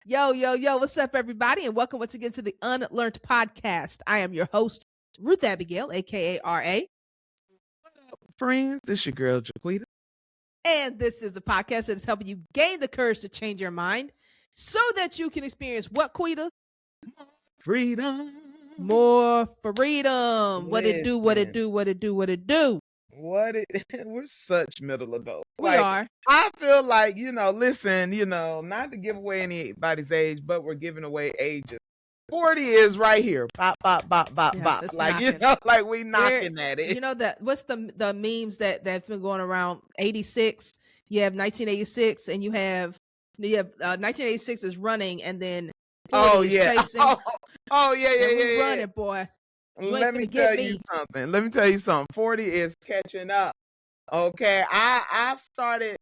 Yo, yo, yo, what's up, everybody? And welcome once again to the UnLearnT podcast. I am your host, Ruth Abigail, aka RA. Friends, this your girl, Jaquita. And this is the podcast that is helping you gain the courage to change your mind so that you can experience what, Quita? Freedom. More freedom. What it do, what it do, what it do, what it do. We're such middle adults. We are. I feel like, listen, not to give away anybody's age, but we're giving away ages. 40 is right here. Bop, bop, bop, bop, Yeah, bop. that's Like, knocking. we knocking at it. You know that what's the memes that's been going around? 86. You have 1986 and you have 1986 is running and then 40 is chasing. Yeah. Running, boy. Let me tell you something. 40 is catching up. Okay. I've started.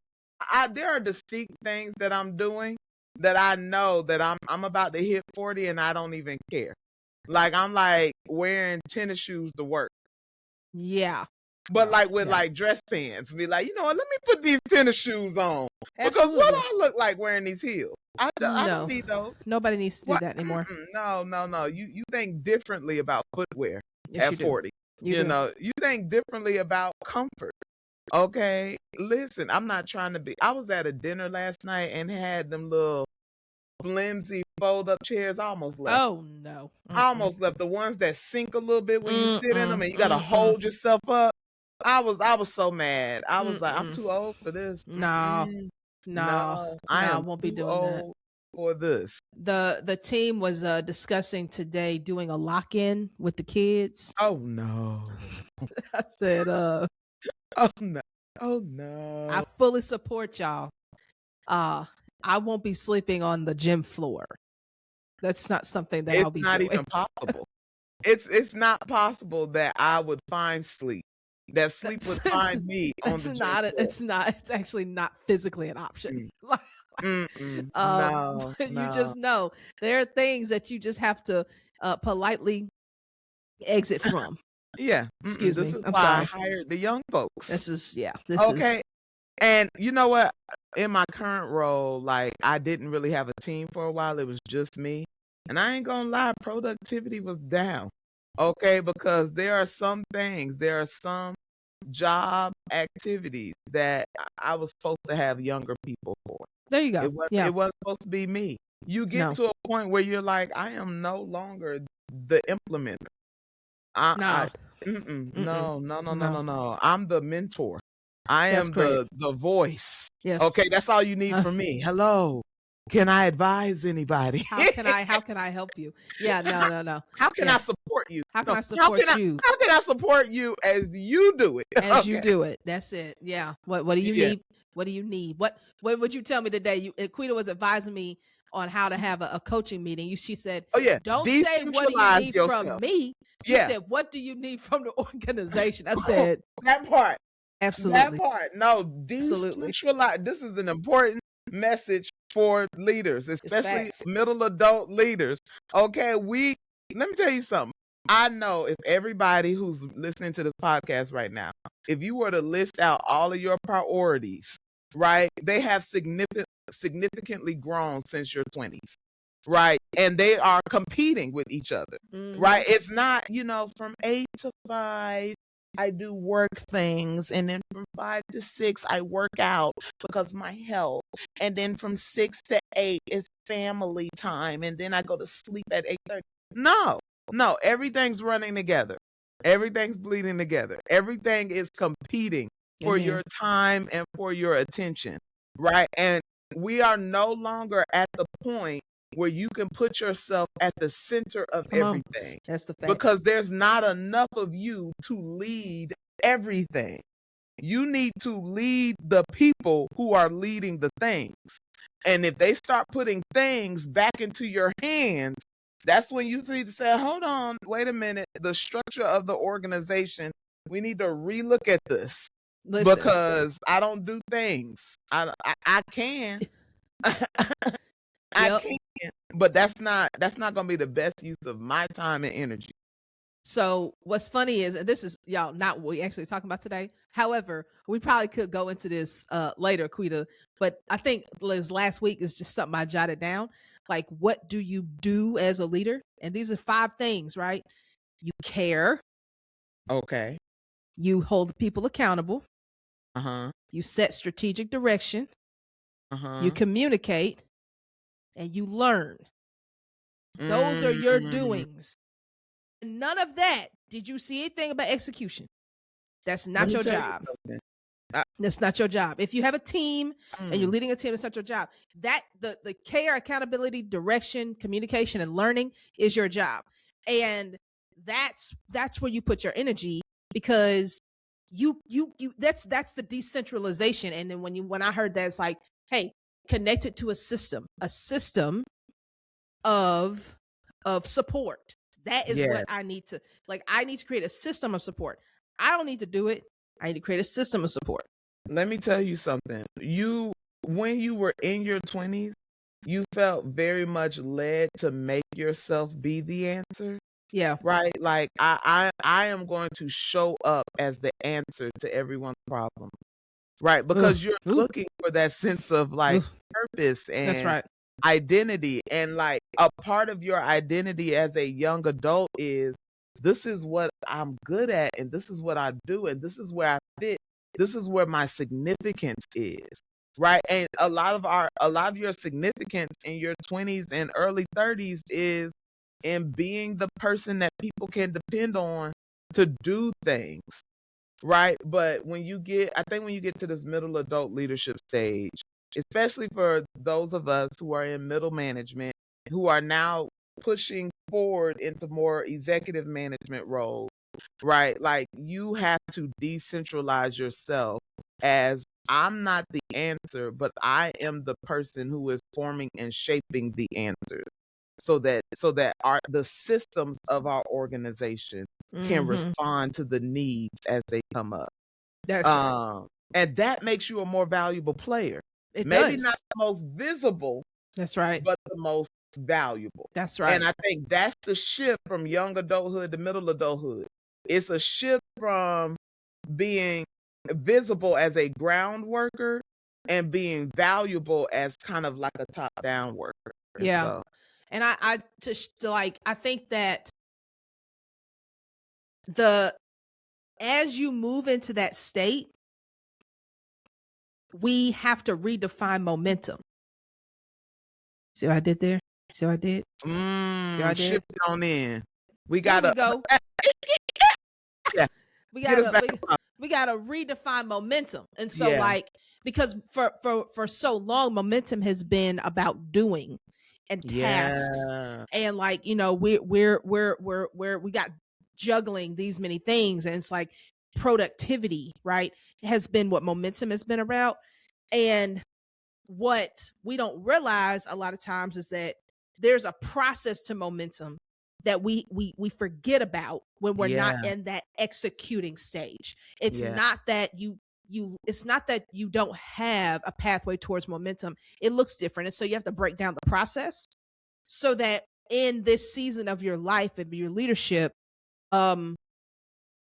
There are distinct things that I'm doing that I know that I'm about to hit 40 and I don't even care. Like I'm like wearing tennis shoes to work. Yeah. But like dress pants, be like, let me put these tennis shoes on. Absolutely. Because what do I look like wearing these heels? I don't need those. Nobody needs to do that anymore. No. You think differently about footwear at 40. You think differently about comfort. Okay, listen, I'm not trying to be. I was at a dinner last night and had them little flimsy fold-up chairs. I almost left. Oh no! I almost left. The ones that sink a little bit when you sit in them and you gotta hold yourself up. I was so mad. I was like, I'm too old for this. No, I won't be doing that for this. The team was discussing today doing a lock-in with the kids. Oh no! I said, oh no! I fully support y'all. I won't be sleeping on the gym floor. That's not something that I'll be doing. It's not even possible. It's not possible that I would find sleep. That sleep would find me on the gym floor. It's actually not physically an option. No. You just know there are things that you just have to politely exit from. Yeah. Excuse me. This is I'm why sorry. I hired the young folks. This is okay. And you know what? In my current role, like I didn't really have a team for a while. It was just me. And I ain't gonna lie, productivity was down. Okay, because there are some job activities that I was supposed to have younger people for. There you go. It wasn't supposed to be me. You get to a point where you're like, I am no longer the implementer. No. I'm the mentor. I am the voice. Yes. Okay, that's all you need from me. Hello. Can I advise anybody? How can I help you? Yeah, no. How can I support you? How can I support you? How can I support you as you do it? As you do it. That's it. Yeah. What do you need? What do you need? What would you tell me today? Quita was advising me on how to have a coaching meeting. She said, "Oh yeah, don't say what do you need from me." She said, "What do you need from the organization?" I said that part. Absolutely. That part. No, decentralize. This is an important message for leaders, especially middle adult leaders. Okay, let me tell you something. I know if everybody who's listening to this podcast right now, if you were to list out all of your priorities, right, they have significantly grown since your 20s, right? And they are competing with each other, right? It's not, from 8 to 5, I do work things, and then from 5 to 6, I work out because my health, and then from 6 to 8 is family time, and then I go to sleep at 8:30. No, everything's running together. Everything's bleeding together. Everything is competing for your time and for your attention, right? And we are no longer at the point where you can put yourself at the center of everything. That's the fact. Because there's not enough of you to lead everything. You need to lead the people who are leading the things. And if they start putting things back into your hands, that's when you need to say, hold on, wait a minute. The structure of the organization, we need to relook at this. Listen. Because I don't do things. I can. I can, but that's not going to be the best use of my time and energy. So what's funny is, and this is y'all not what we actually talking about today. However, we probably could go into this later, Quita. But I think last week is just something I jotted down. like, what do you do as a leader? And these are 5 things, right? You care. Okay. You hold people accountable. Uh-huh. You set strategic direction. Uh-huh. You communicate. And you learn. Those are your doings. None of that. Did you see anything about execution? That's not your job. That's not your job. If you have a team and you're leading a team, it's not your job. That the care, accountability, direction, communication, and learning is your job. And that's where you put your energy, because you that's the decentralization. And then when I heard that, it's like, hey, connect it to a system of support. That is what I need to, like, I need to create a system of support. I don't need to do it. I need to create a system of support. Let me tell you something. When you were in your 20s, you felt very much led to make yourself be the answer. Yeah. Right? Like, I am going to show up as the answer to everyone's problem. Right? Because you're looking for that sense of, like, purpose and that's right. identity. And, like, a part of your identity as a young adult is, this is what I'm good at, and this is what I do, and this is where I fit. This is where my significance is. Right? And a lot of your significance in your 20s and early 30s is in being the person that people can depend on to do things. Right? But I think when you get to this middle adult leadership stage, especially for those of us who are in middle management, who are now pushing forward into more executive management roles, right? Like, you have to decentralize yourself as, I'm not the answer, but I am the person who is forming and shaping the answers, so that the systems of our organization can respond to the needs as they come up. That's right. And that makes you a more valuable player. It Maybe does. not the most visible. That's right. But the most valuable. That's right. And I think that's the shift from young adulthood to middle adulthood. It's a shift from being visible as a ground worker and being valuable as kind of like a top-down worker. Yeah. So, and I think that as you move into that state, we have to redefine momentum. See what I did there? See what I did? See what I did? Shift on in. We gotta go. Yeah. We gotta redefine momentum. And so, like, because for so long, momentum has been about doing and tasks, and, like, you know, we got juggling these many things, and it's like productivity, right, has been what momentum has been about. And what we don't realize a lot of times is that there's a process to momentum that we forget about when we're not in that executing stage. It's not that it's not that you don't have a pathway towards momentum. It looks different. And so you have to break down the process so that in this season of your life and your leadership,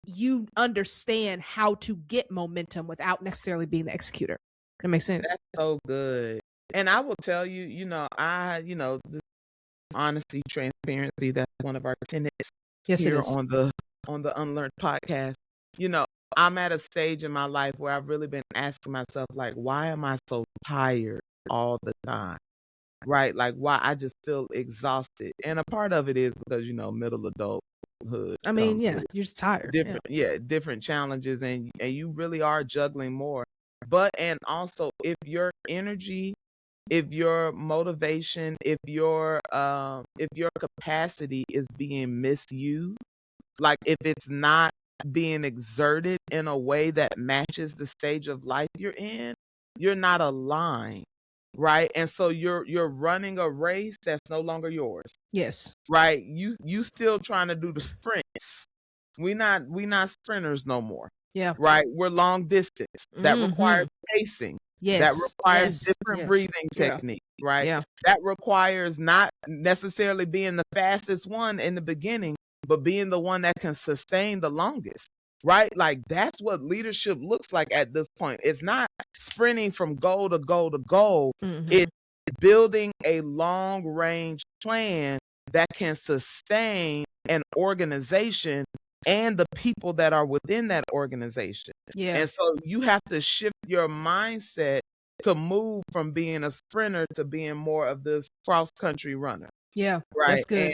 you understand how to get momentum without necessarily being the executor. That makes sense. That's so good. And I will tell you, this honesty, transparency, that's one of our tenets here on the UnLearnT podcast. I'm at a stage in my life where I've really been asking myself, like, why am I so tired all the time? Right? Like, why I just feel exhausted. And a part of it is because, middle adulthood. I mean, you're just tired. Different challenges, and you really are juggling more. And also, if your energy, if your motivation, if your capacity is being misused, like if it's not being exerted in a way that matches the stage of life you're in, you're not aligned, right? And so you're running a race that's no longer yours. Yes. Right? You still trying to do the sprints. We not sprinters no more. Yeah. Right? We're long distance. That requires pacing. Yes. That requires different breathing techniques, right? Yeah. That requires not necessarily being the fastest one in the beginning, but being the one that can sustain the longest. Right? Like, that's what leadership looks like at this point. It's not sprinting from goal to goal to goal. It's building a long range plan that can sustain an organization and the people that are within that organization. Yeah. And so you have to shift your mindset to move from being a sprinter to being more of this cross country runner. Yeah. Right. That's good.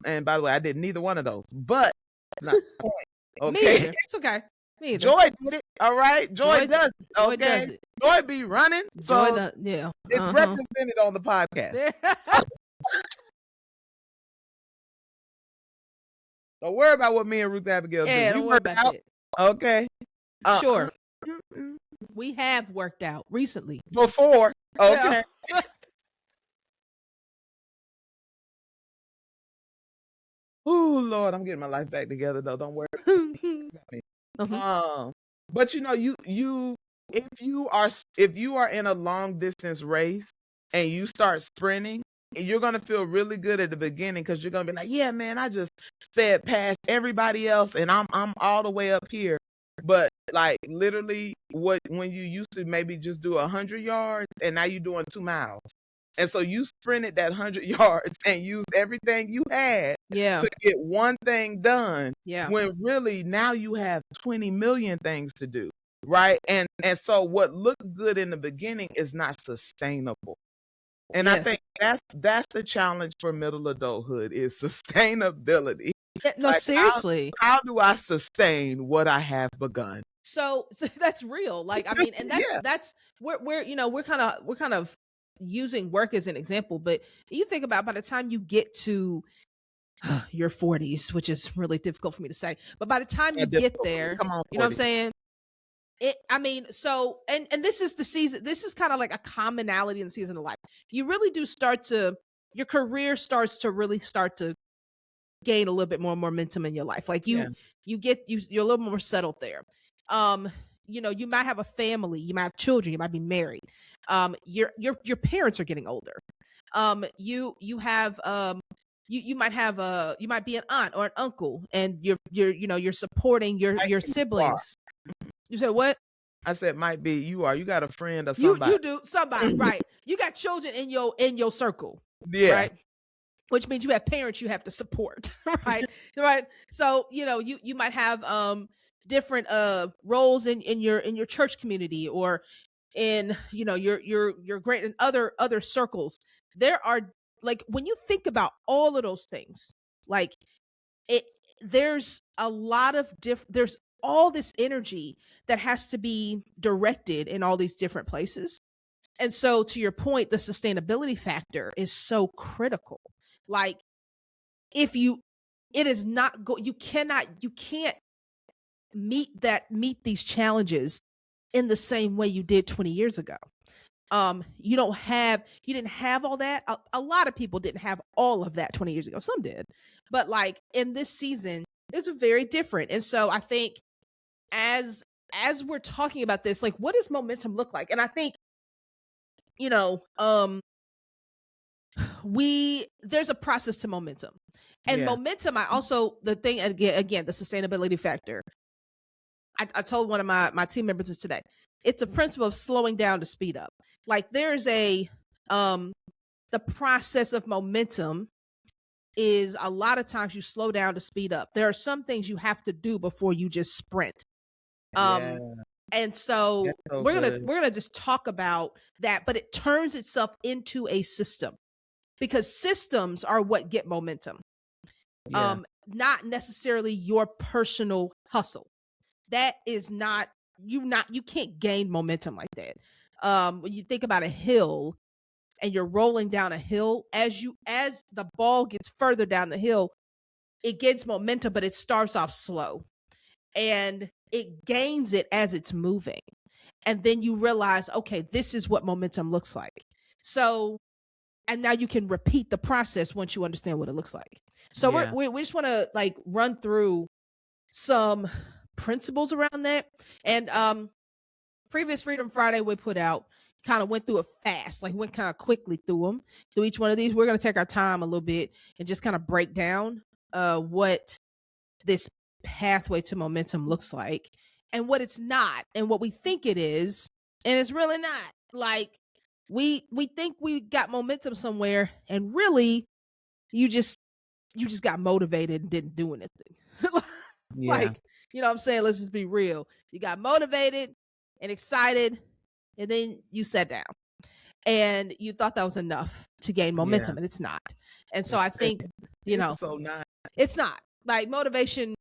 And by the way, I did neither one of those, but it's not the point. Me Okay. either. It's okay. Me either. Joy did it. All right. Joy does it. Joy Okay. does it. Joy be running. Joy So yeah. it's represented on the podcast. Don't worry about what me and Ruth Abigail do. Don't worry about it. Okay. Sure. We have worked out recently. Before. Okay. Yeah. Oh Lord, I'm getting my life back together though. Don't worry. But you know, if you are in a long distance race and you start sprinting, you're gonna feel really good at the beginning because you're gonna be like, yeah, man, I just sped past everybody else and I'm all the way up here. But like literally, when you used to maybe just do 100 yards and now you're doing 2 miles. And so you sprinted that 100 yards and used everything you had to get one thing done. Yeah. When really now you have 20 million things to do. Right. And so what looked good in the beginning is not sustainable. And I think that's the challenge for middle adulthood is sustainability. No, like, seriously. How do I sustain what I have begun? So that's real. Like, I mean, and that's we're kind of using work as an example, but you think about by the time you get to your 40s, which is really difficult for me to say, but by the time you get there, you know what I'm saying? So this is the season, this is kind of like a commonality in the season of life. You really do your career starts to gain a little bit more momentum in your life. Like you're a little more settled there. You might have a family, you might have children, you might be married. Your parents are getting older. You might be an aunt or an uncle, and you're supporting your siblings. You said what? I said might be. You got a friend or somebody. You do somebody, right? You got children in your circle, right? Which means you have parents you have to support, right? Right. So you might have different roles in your church community or in your great and other circles. There are, like, when you think about all of those things, like there's a lot of there's all this energy that has to be directed in all these different places. And so to your point, the sustainability factor is so critical. Like you can't meet these challenges in the same way you did 20 years ago. You didn't have all that. A lot of people didn't have all of that 20 years ago. Some did, but like in this season, it's very different. And so I think as we're talking about this, like, what does momentum look like? And I think, there's a process to momentum, and momentum. The thing again, the sustainability factor. I told one of my team members this today. It's a principle of slowing down to speed up. Like there's the process of momentum is a lot of times you slow down to speed up. There are some things you have to do before you just sprint. And so we're gonna just talk about that, but it turns itself into a system, because systems are what get momentum. Not necessarily your personal hustle. That is not you can't gain momentum like that. When you think about a hill and you're rolling down a hill, as the ball gets further down the hill, it gains momentum, but it starts off slow and it gains it as it's moving. And then you realize, okay, this is what momentum looks like. So, and now you can repeat the process once you understand what it looks like. So we just want to like run through some principles around that. And previous Freedom Friday we put out, kind of went through it fast, like went kind of quickly through each one of these. We're going to take our time a little bit and just kind of break down what this pathway to momentum looks like and what it's not and what we think it is, and it's really not. Like we think we got momentum somewhere, and really you just got motivated and didn't do anything. Like, you know what I'm saying? Let's just be real. You got motivated and excited, and then you sat down and you thought that was enough to gain momentum, and it's not. And so I think, you know, it's not. Like, motivation,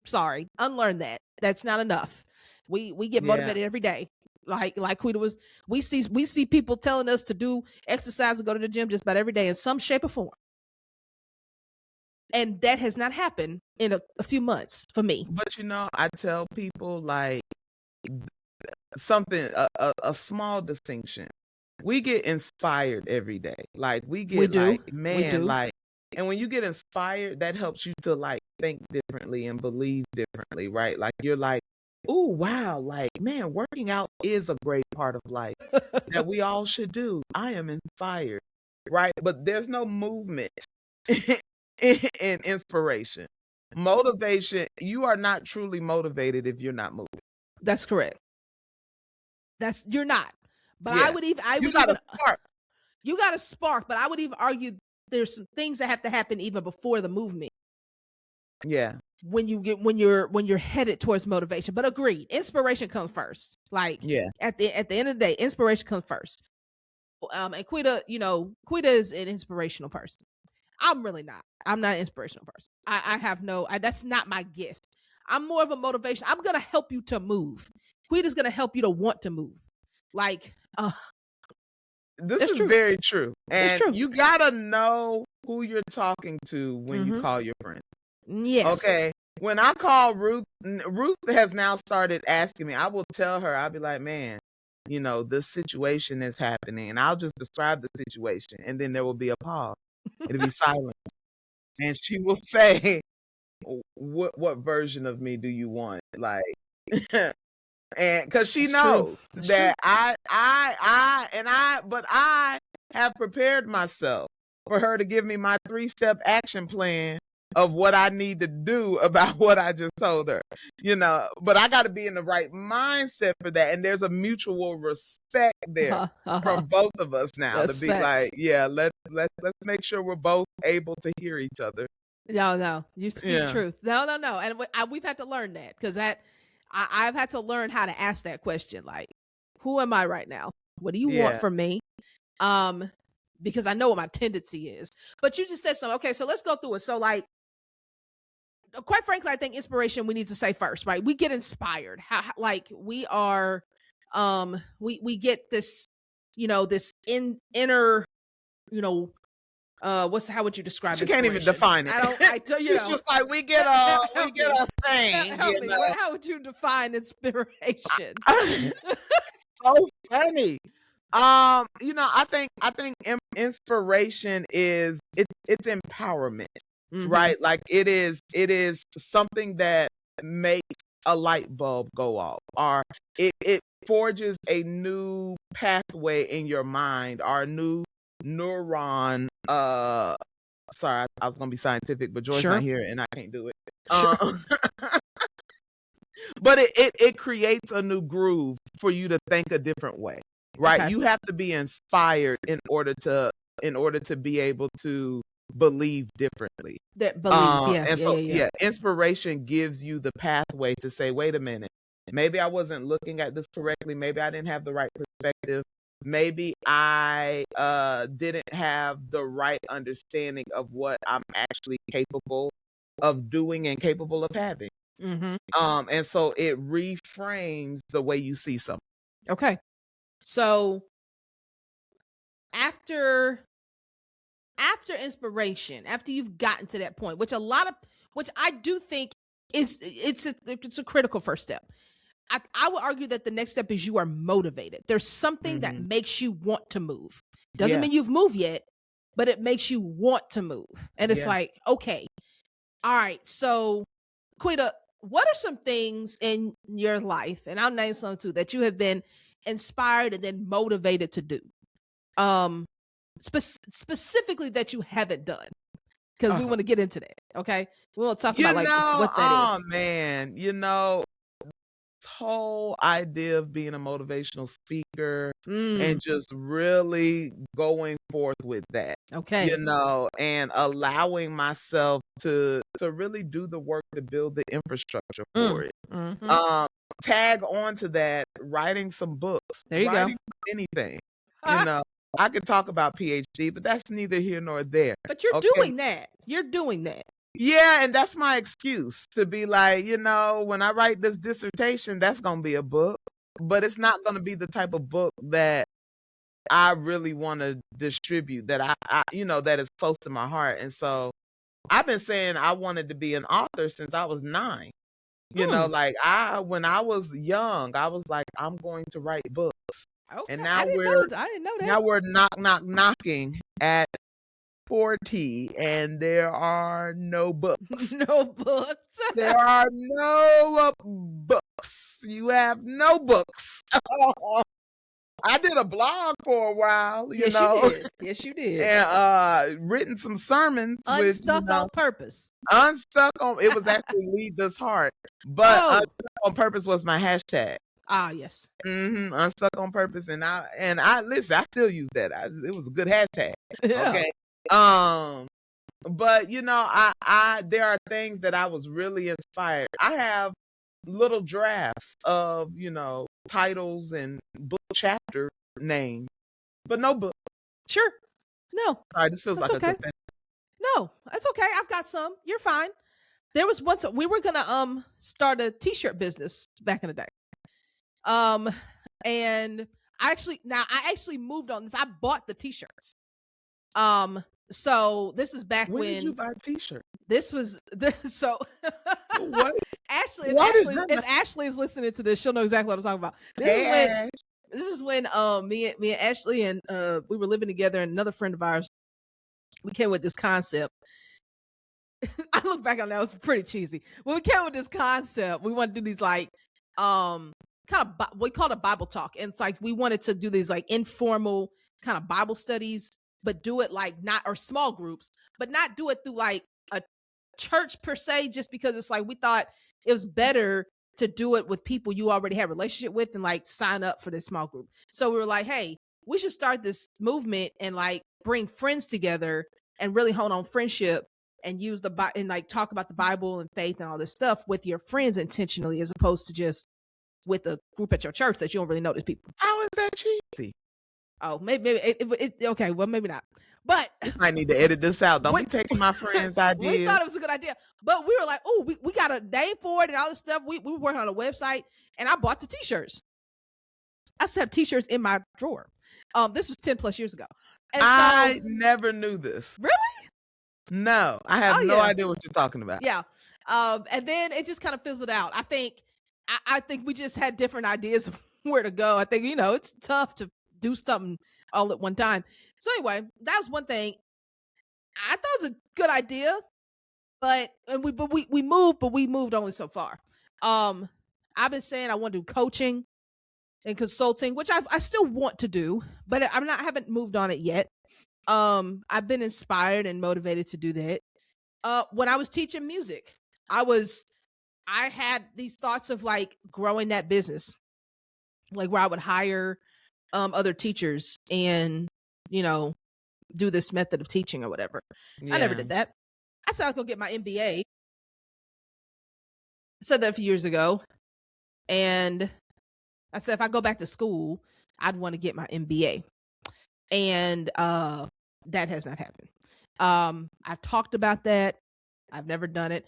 sorry, unlearn that. That's not enough. We get motivated every day. Like Quita was, we see people telling us to do exercise and go to the gym just about every day in some shape or form. And that has not happened in a few months for me. But, you know, I tell people, like, something, a small distinction. We get inspired every day. Like, we get like, man, like, and when you get inspired, that helps you to, like, think differently and believe differently, right? Like, you're like, oh, wow, like, man, working out is a great part of life that we all should do. I am inspired, right? But there's no movement in inspiration. Motivation, you are not truly motivated if you're not moving. That's correct. You're not. But I would even you got a spark. You got a spark, but I would even argue there's some things that have to happen even before the movement. Yeah. When you're headed towards motivation. But agreed, inspiration comes first. Like, at the end of the day, inspiration comes first. And Quita, you know, Quita is an inspirational person. I'm really not. I'm not an inspirational person. I have no, that's not my gift. I'm more of a motivation. I'm going to help you to move. Quita's going to help you to want to move. Like, this is true. Very true. And you got to know who you're talking to when you call your friend. Yes. Okay. When I call Ruth has now started asking me. I will tell her, I'll be like, man, you know, this situation is happening. And I'll just describe the situation. And then there will be a pause. It'll be silent. And she will say, what version of me do you want? Like, and because she knows that but I have prepared myself for her to give me my 3-step action plan of what I need to do about what I just told her, you know, but I got to be in the right mindset for that. And there's a mutual respect there from both of us now to be like, yeah, let's make sure we're both able to hear each other. No, you speak truth. No. And we've had to learn that, because I've had to learn how to ask that question. Like, who am I right now? What do you want from me? Because I know what my tendency is. But you just said something. Okay, so let's go through it. So, like, quite frankly, I think inspiration, we need to say first, right? We get inspired. Like, we are, we get this, you know, this inner, you know, how would you describe it? You can't even define it. It's just like we get a thing. Help me. How would you define inspiration? So funny. You know, I think inspiration is it's empowerment, right? Like, it is something that makes a light bulb go off, or it forges a new pathway in your mind, or a new neuron. Sorry, I was gonna be scientific, but Joy's not here and I can't do it. But it creates a new groove for you to think a different way, right? Okay. You have to be inspired in order to be able to believe differently. Inspiration gives you the pathway to say, wait a minute, maybe I wasn't looking at this correctly. Maybe I didn't have the right perspective. Maybe I didn't have the right understanding of what I'm actually capable of doing and capable of having. And so it reframes the way you see something. Okay. So after inspiration, after you've gotten to that point, which I do think it's a critical first step. I would argue that the next step is you are motivated. There's something that makes you want to move. Doesn't mean you've moved yet, but it makes you want to move. And it's like, okay, all right. So, Quita, what are some things in your life, and I'll name some too, that you have been inspired and then motivated to do? Specifically that you haven't done, because we want to get into that. Okay, we want to talk about what that is. Oh man, you know, it's whole idea of being a motivational speaker and just really going forth with that. Okay. And allowing myself to really do the work to build the infrastructure for it. Tag on to that, writing some books, there you writing go. anything. I could talk about PhD, but that's neither here nor there. But you're doing that. You're doing that. Yeah, and that's my excuse to be like, when I write this dissertation, that's going to be a book, but it's not going to be the type of book that I really want to distribute, that I that is close to my heart. And so I've been saying I wanted to be an author since I was 9. Like when I was young, I was like, I'm going to write books. Okay. And now I didn't know that. Now we're knocking at 40 and there are no books. No books. There are no books. You have no books. I did a blog for a while, you did. Yes, you did. And written some sermons. Unstuck on Purpose. Unstuck on, it was actually Lead This Heart. But Unstuck on Purpose was my hashtag. Ah, yes. Unstuck on Purpose. And I listen, I still use that. It was a good hashtag. Yeah. Okay. But I there are things that I was really inspired. I have little drafts of, titles and book chapter names, but no book. Sure. No. Sorry, this feels that's like okay. a No, that's okay. I've got some. You're fine. There was once we were gonna start a t-shirt business back in the day. And I actually moved on this. I bought the t-shirts. So this is back when did you buy t-shirts? This was so what? Ashley, if Ashley is listening to this, she'll know exactly what I'm talking about. This is when me and Ashley and we were living together, and another friend of ours, we came with this concept. I look back on that, it was pretty cheesy. When we came with this concept, we wanted to do these like kind of we called it Bible talk, and it's like we wanted to do these like informal kind of Bible studies, but do it like or small groups, but not do it through like a church per se, just because it's like we thought it was better to do it with people you already have a relationship with and like sign up for this small group. So we were like, hey, we should start this movement and like bring friends together and really hone on friendship and use and like talk about the Bible and faith and all this stuff with your friends intentionally, as opposed to just with a group at your church that you don't really know these people. How is that cheesy? Oh, maybe okay. Well, maybe not. But I need to edit this out. Don't be taking my friend's ideas. We thought it was a good idea, but we were like, oh, we got a name for it and all this stuff. We were working on a website, and I bought the t-shirts. I still have t-shirts in my drawer. This was 10 plus years ago. And I never knew this. Really? No, I have no idea what you're talking about. Yeah. And then it just kind of fizzled out. I think we just had different ideas of where to go. I think, it's tough to do something all at one time. So anyway, that was one thing. I thought it was a good idea, but we moved only so far. I've been saying I want to do coaching and consulting, which I still want to do, but I haven't moved on it yet. I've been inspired and motivated to do that. When I was teaching music, I had these thoughts of like growing that business, like where I would hire other teachers and do this method of teaching or whatever. I never did that. I said I was gonna get my MBA. I said that a few years ago, and I said if I go back to school, I'd want to get my MBA, and that has not happened. I've talked about that. I've never done it.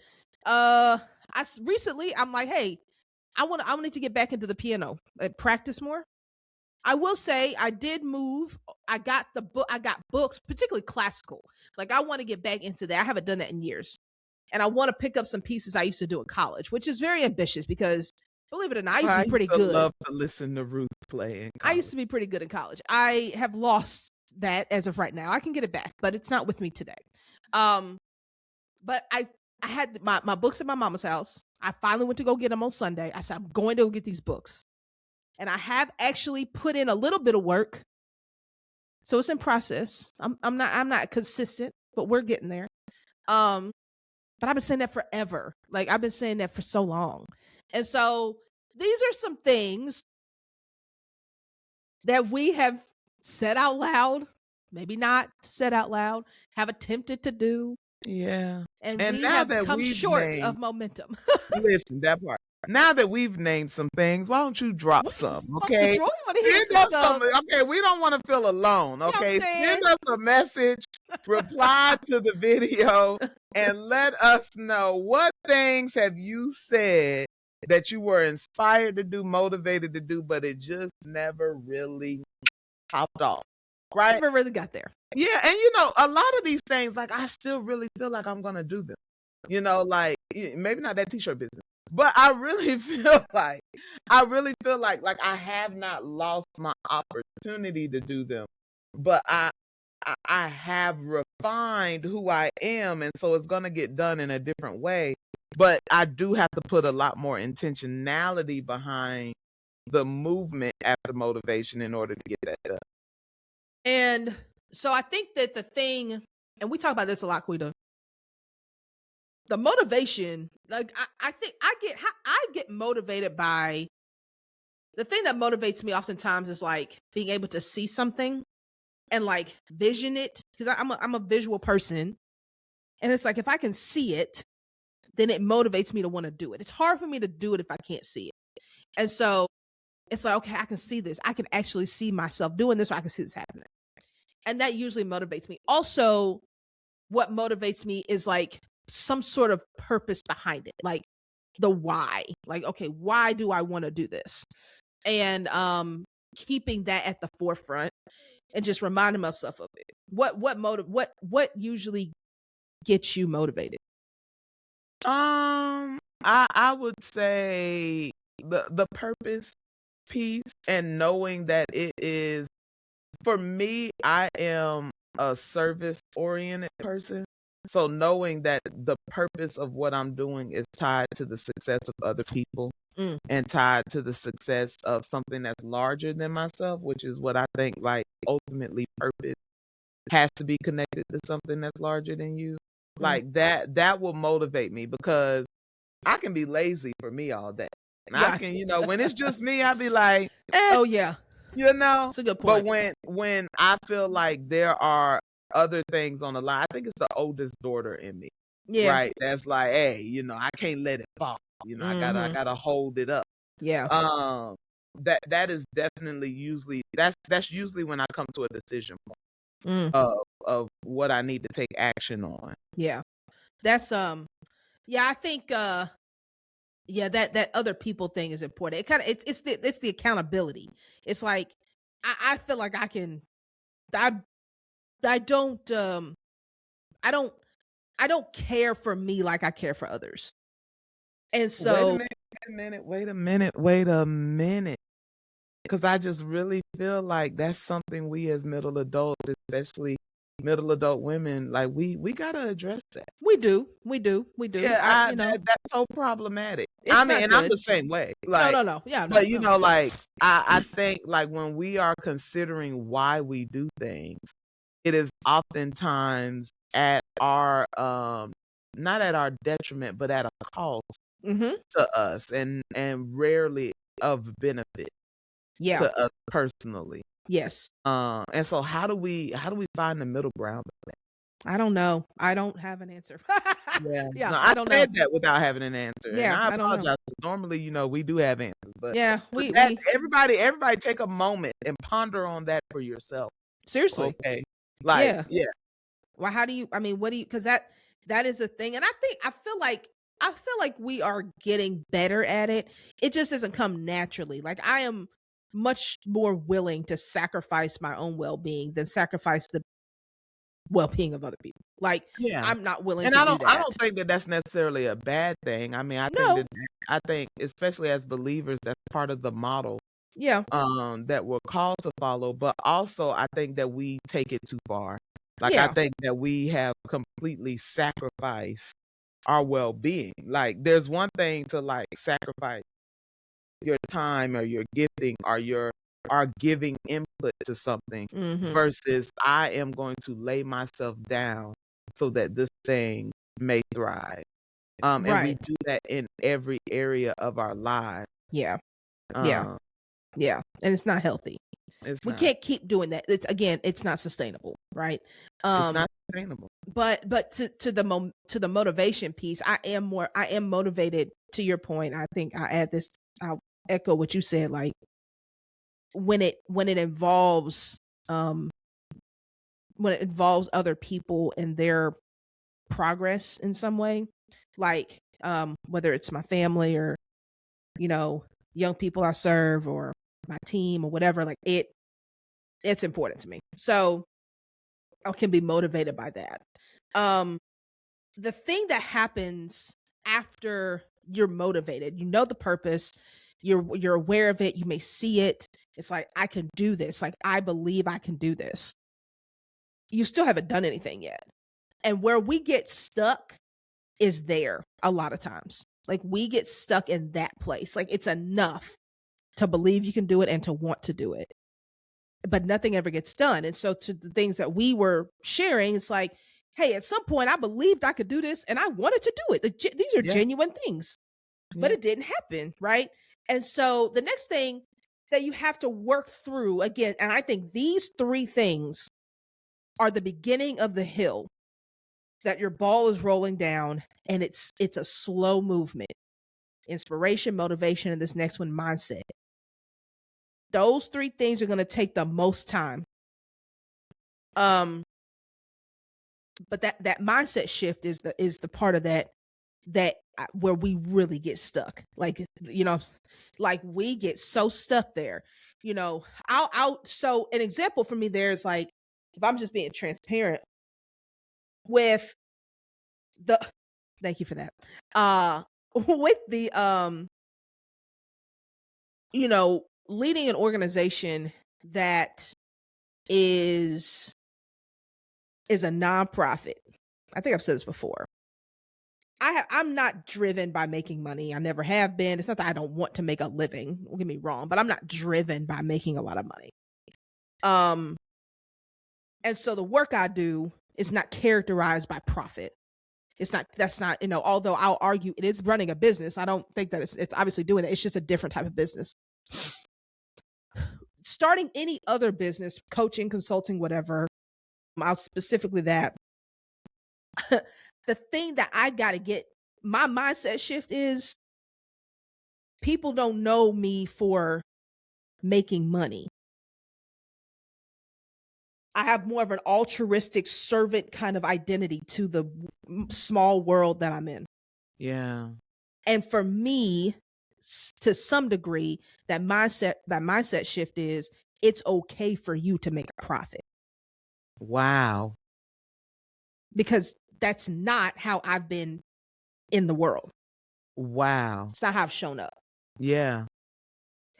Recently I'm like, hey, I need to get back into the piano and practice more. I will say I did move. I got books, particularly classical. Like I want to get back into that. I haven't done that in years. And I want to pick up some pieces I used to do in college, which is very ambitious because, believe it or not, I used to be pretty good. I love to listen to Ruth play. I used to be pretty good in college. I have lost that as of right now. I can get it back, but it's not with me today. But I had my books at my mama's house. I finally went to go get them on Sunday. I said, I'm going to go get these books. And I have actually put in a little bit of work. So it's in process. I'm not consistent, but we're getting there. But I've been saying that forever. Like I've been saying that for so long. And so these are some things that we have said out loud, maybe not said out loud, have attempted to do. Yeah. And we now have that come we've short named of momentum. listen, that part. Now that we've named some things, why don't you drop some, okay? You want to hear Send some us stuff. okay, we don't want to feel alone, You know what I'm okay? saying? Send us a message, reply to the video, and let us know what things have you said that you were inspired to do, motivated to do, but it just never really popped off, right? Never really got there. Yeah, and a lot of these things, like, I still really feel like I'm gonna do them. Like, maybe not that t-shirt business, but I really feel like I have not lost my opportunity to do them, but I have refined who I am, and so it's gonna get done in a different way. But I do have to put a lot more intentionality behind the movement after motivation in order to get that done. And so I think that the thing, and we talk about this a lot, Quita, the motivation, like I think I get motivated by the thing that motivates me oftentimes is like being able to see something and like vision it, because I'm a visual person, and it's like if I can see it, then it motivates me to want to do it. It's hard for me to do it if I can't see it, and so it's like, okay, I can see this. I can actually see myself doing this, or I can see this happening, and that usually motivates me. Also, what motivates me is like some sort of purpose behind it, like the why. Like, okay, why do I want to do this? And keeping that at the forefront and just reminding myself of it. What usually gets you motivated? I would say the purpose piece, and knowing that it is, for me, I am a service oriented person. So knowing that the purpose of what I'm doing is tied to the success of other people and tied to the success of something that's larger than myself, which is what I think, like, ultimately purpose has to be connected to something that's larger than you. Like that will motivate me, because I can be lazy for me all day. And I can, when it's just me, I'd be like, oh yeah. That's a good point. But when I feel like there are other things on the line, I think it's the oldest daughter in me. Yeah. Right. That's like, hey, I can't let it fall. I gotta hold it up. Yeah. That is definitely usually that's usually when I come to a decision point of what I need to take action on. Yeah. That's yeah, I think yeah, that other people thing is important. It kind of it's the accountability. It's like I feel like I can I don't I don't care for me like I care for others. And so wait a minute. Because I just really feel like that's something we as middle adults, especially middle adult women, like we gotta address that. We do. Yeah, that's so problematic. It's and I'm the same way. Like, no. Yeah, no. But like I think, like, when we are considering why we do things, it is oftentimes at our not at our detriment, but at a cost to us, and rarely of benefit to us personally. Yes. And so how do we find the middle ground of that? I don't know. I don't have an answer. Yeah. No, I don't said that without having an answer. Yeah, and I don't know. apologize. Normally, we do have answers, but yeah, everybody take a moment and ponder on that for yourself. Seriously. Okay. Like, yeah. Well, how do you? I mean, what do you? Because that is a thing, and I feel like we are getting better at it. It just doesn't come naturally. Like, I am much more willing to sacrifice my own well-being than sacrifice the well-being of other people. Like, I'm not willing to do that. I don't think that that's necessarily a bad thing. I mean, I think especially as believers, that's part of the model. Yeah. That we're called to follow, but also I think that we take it too far. Like, I think that we have completely sacrificed our well-being. Like, there's one thing to, like, sacrifice your time or your gifting or our giving input to something versus I am going to lay myself down so that this thing may thrive. And we do that in every area of our lives. Yeah. Yeah. Yeah. And it's not healthy. We can't keep doing that. It's not sustainable, right? It's not sustainable. But to the motivation piece, I am motivated. To your point, I think I'll echo what you said. Like when it involves other people and their progress in some way, like whether it's my family or young people I serve or my team or whatever, like it's important to me. So I can be motivated by that. The thing that happens after you're motivated, the purpose, you're aware of it, you may see it. It's like, I can do this. Like, I believe I can do this. You still haven't done anything yet. And where we get stuck is there a lot of times. Like, we get stuck in that place. Like, it's enough to believe you can do it and to want to do it, but nothing ever gets done. And so to the things that we were sharing, it's like, hey, at some point I believed I could do this and I wanted to do it. These are genuine things, but it didn't happen. Right. And so the next thing that you have to work through again, and I think these three things are the beginning of the hill that your ball is rolling down, and it's a slow movement. Inspiration, motivation, and this next one, mindset. Those three things are going to take the most time. But that mindset shift is the part of that where we really get stuck. Like, like we get so stuck there. So an example for me there is like, if I'm just being transparent with thank you for that. With the leading an organization that is a nonprofit. I think I've said this before. I'm not driven by making money. I never have been. It's not that I don't want to make a living. Don't get me wrong, but I'm not driven by making a lot of money. And so the work I do is not characterized by profit. That's not, although I'll argue it is running a business. I don't think that it's obviously doing that. It's just a different type of business. Starting any other business, coaching, consulting, whatever, I'll specifically that. The thing that I got to get my mindset shift is, people don't know me for making money. I have more of an altruistic servant kind of identity to the small world that I'm in. Yeah. And for me, to some degree, that mindset shift is, it's okay for you to make a profit. Wow. Because that's not how I've been in the world. Wow. It's not how I've shown up. Yeah.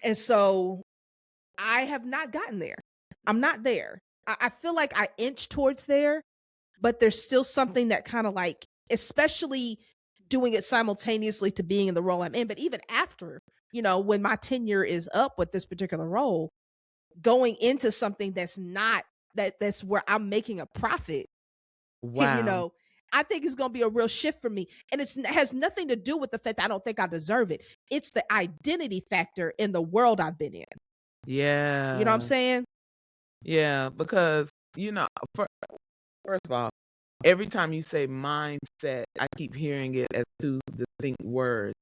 And so I have not gotten there. I'm not there. I feel like I inch towards there, but there's still something that kind of like, especially doing it simultaneously to being in the role I'm in, but even after, when my tenure is up with this particular role, going into something that's not, that's where I'm making a profit. Wow. I think it's going to be a real shift for me. And it has nothing to do with the fact that I don't think I deserve it. It's the identity factor in the world I've been in. Yeah. You know what I'm saying? Yeah, because, first of all, every time you say mindset, I keep hearing it as two distinct words.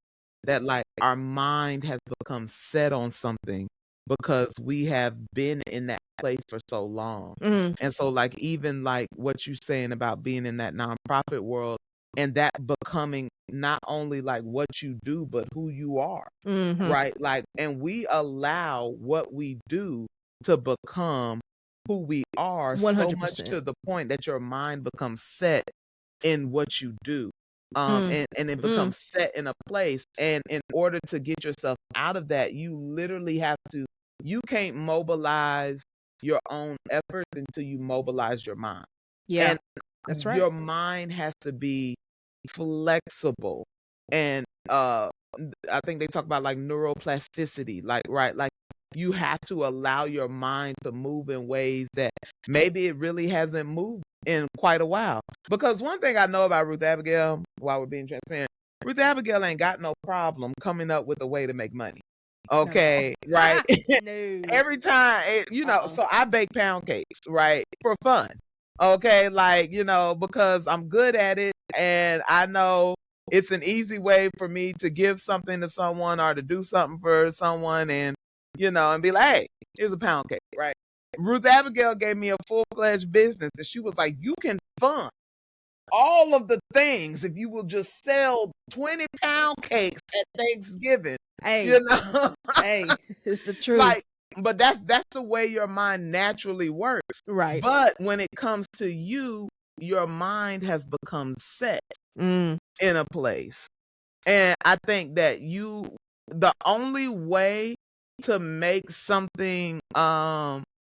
That like our mind has become set on something because we have been in that place for so long. Mm-hmm. And so like, even like what you're saying about being in that nonprofit world, and that becoming not only like what you do, but who you are. Mm-hmm. Right? Like, and we allow what we do to become who we are 100%. So much to the point that your mind becomes set in what you do. And it becomes set in a place. And in order to get yourself out of that, you literally you can't mobilize your own effort until you mobilize your mind. Yeah, and that's right. Your mind has to be flexible. And I think they talk about like neuroplasticity, like, right, like you have to allow your mind to move in ways that maybe it really hasn't moved in quite a while. Because one thing I know about Ruth Abigail, while we're being transparent, Ruth Abigail ain't got no problem coming up with a way to make money. Okay, right? No. Every time, so I bake pound cakes, right? For fun. Okay, like, because I'm good at it and I know it's an easy way for me to give something to someone or to do something for someone and, and be like, hey, here's a pound cake, right? Ruth Abigail gave me a full-fledged business and she was like, you can fund all of the things if you will just sell 20 pound cakes at Thanksgiving. Hey, hey, it's the truth. Like, but that's the way your mind naturally works. Right. But when it comes to you, your mind has become set in a place. And I think that the only way to make something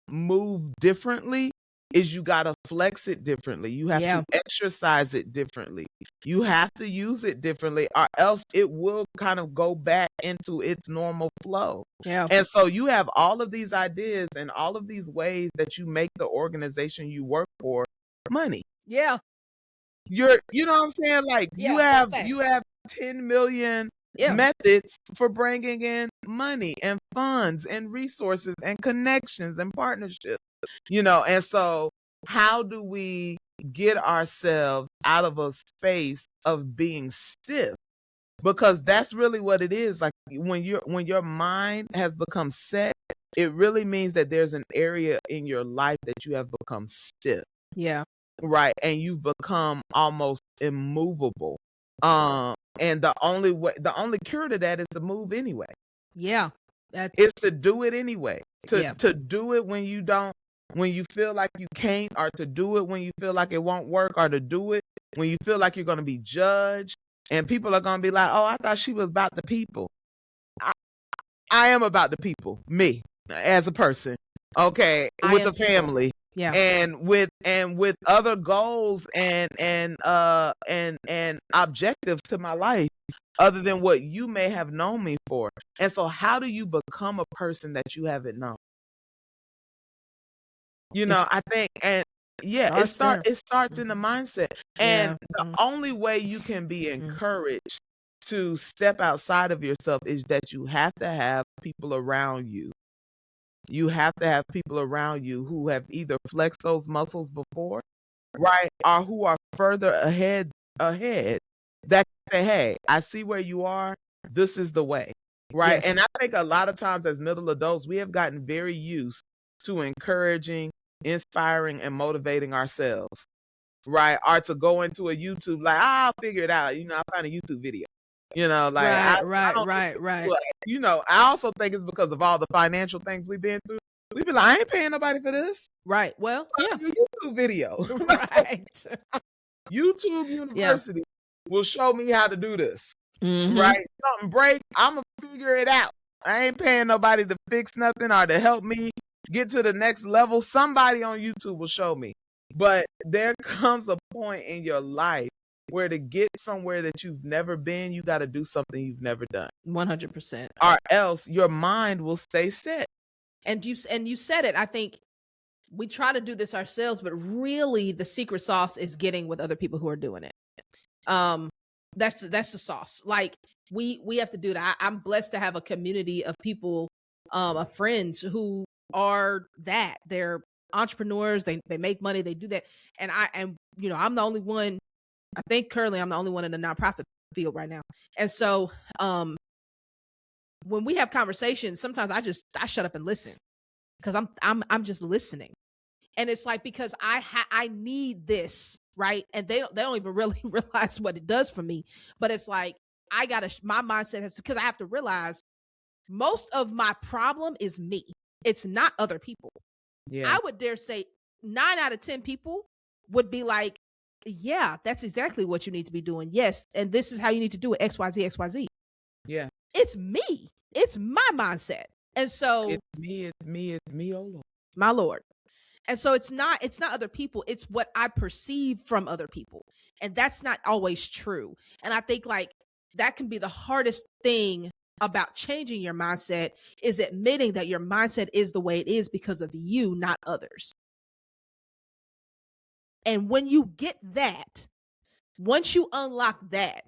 move differently is you got to flex it differently. You have to exercise it differently. You have to use it differently or else it will kind of go back into its normal flow. Yeah. And so you have all of these ideas and all of these ways that you make the organization you work for money. Yeah. You know what I'm saying? Like you have 10 million methods for bringing in money and funds and resources and connections and partnerships. And so how do we get ourselves out of a space of being stiff? Because that's really what it is. Like when your mind has become set, it really means that there's an area in your life that you have become stiff. Yeah. Right. And you've become almost immovable. And the only cure to that is to move anyway. Yeah. It's to do it anyway. To do it when you feel like you can't, or to do it when you feel like it won't work, or to do it when you feel like you're going to be judged and people are going to be like, oh, I thought she was about the people. I am about the people, me as a person. Okay. With a family. Yeah. And with other goals and objectives to my life other than what you may have known me for. And so how do you become a person that you haven't known? I think, and it starts in the mindset. And the only way you can be encouraged to step outside of yourself is that you have to have people around you. You have to have people around you who have either flexed those muscles before, right? Or who are further ahead that say, hey, I see where you are. This is the way, right? Yes. And I think a lot of times as middle adults, we have gotten very used to encouraging, inspiring, and motivating ourselves, right? Or to go into a YouTube like, I'll figure it out. I'll find a YouTube video. Like right. I also think it's because of all the financial things we've been through. We've been like, I ain't paying nobody for this. Right. Well, a YouTube video. Right. YouTube University will show me how to do this. Right? Something break, I'm gonna figure it out. I ain't paying nobody to fix nothing or to help me get to the next level. Somebody on YouTube will show me. But there comes a point in your life where to get somewhere that you've never been, you got to do something you've never done. 100%. Or else your mind will stay set. And you said it. I think we try to do this ourselves, but really the secret sauce is getting with other people who are doing it. That's the sauce. Like we have to do that. I'm blessed to have a community of people, of friends who are that. They're entrepreneurs. They make money. They do that. And I'm the only one. I think currently I'm the only one in the nonprofit field right now. And so, when we have conversations, sometimes I shut up and listen because I'm just listening. And it's like, because I need this, right? And they don't even really realize what it does for me. But it's like, my mindset has, because I have to realize most of my problem is me. It's not other people. Yeah. I would dare say 9 out of 10 people would be like, yeah, that's exactly what you need to be doing. Yes. And this is how you need to do it. XYZ, XYZ. Yeah. It's me. It's my mindset. And so it's me, oh Lord. My Lord. And so it's not other people. It's what I perceive from other people. And that's not always true. And I think like that can be the hardest thing about changing your mindset, is admitting that your mindset is the way it is because of you, not others. And when you get that, once you unlock that,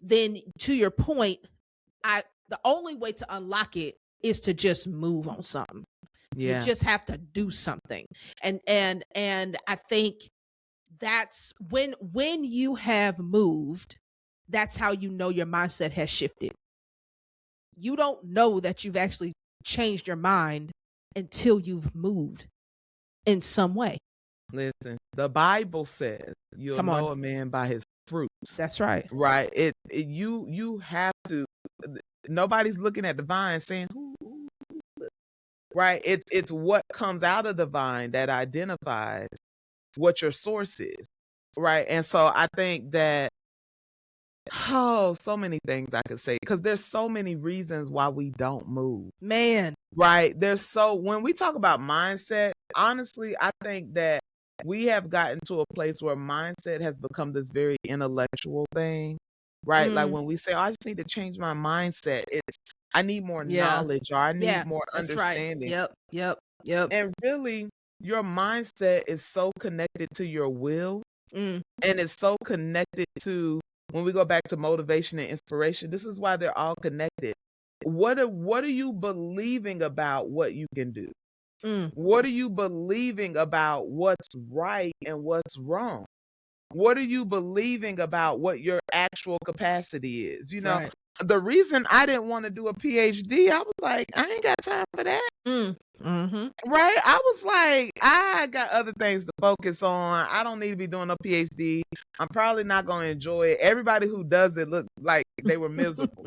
then to your point, The only way to unlock it is to just move on something. You just have to do something. And I think that's when you have moved, that's how you know your mindset has shifted. You don't know that you've actually changed your mind until you've moved in some way. Listen, the Bible says you'll know a man by his fruits. That's right. Right. You have to. Nobody's looking at the vine saying who. Right. It's what comes out of the vine that identifies what your source is. Right. And so I think that so many things I could say, because there's so many reasons why we don't move. Man. Right. When we talk about mindset, honestly, I think that we have gotten to a place where mindset has become this very intellectual thing. Right. Like when we say, oh, I just need to change my mindset, it's I need more knowledge, or I need more understanding. Right. Yep. And really, your mindset is so connected to your will, and it's so connected to, when we go back to motivation and inspiration, this is why they're all connected. What are you believing about what you can do? What are you believing about what's right and what's wrong? What are you believing about what your actual capacity is? Right. The reason I didn't want to do a PhD, I was like, I ain't got time for that. Right? I was like, I got other things to focus on. I don't need to be doing a PhD. I'm probably not going to enjoy it. Everybody who does it looked like they were miserable.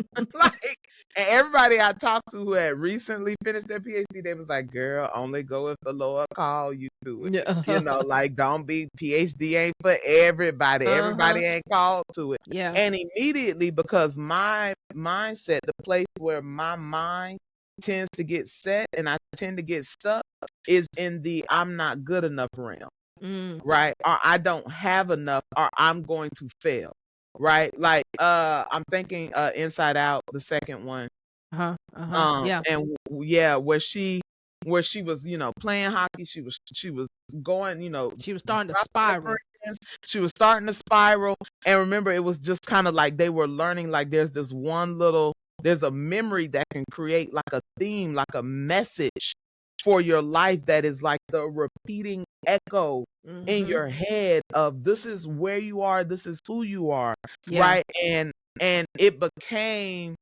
And everybody I talked to who had recently finished their PhD, they was like, girl, only go if the Lord call you to it. Don't be, PhD ain't for everybody. Everybody ain't called to it. Yeah. And immediately, because my mindset, the place where my mind tends to get set and I tend to get stuck, is in the I'm not good enough realm. Right? Or I don't have enough, or I'm going to fail. Right? Like I'm thinking Inside Out, the second one. Yeah. And where she was, playing hockey, she was going, she was starting to spiral. She was starting to spiral. And remember, it was just kind of like they were learning, like there's a memory that can create like a theme, like a message for your life that is like the repeating echo in your head of this is where you are, this is who you are. Right? And it became,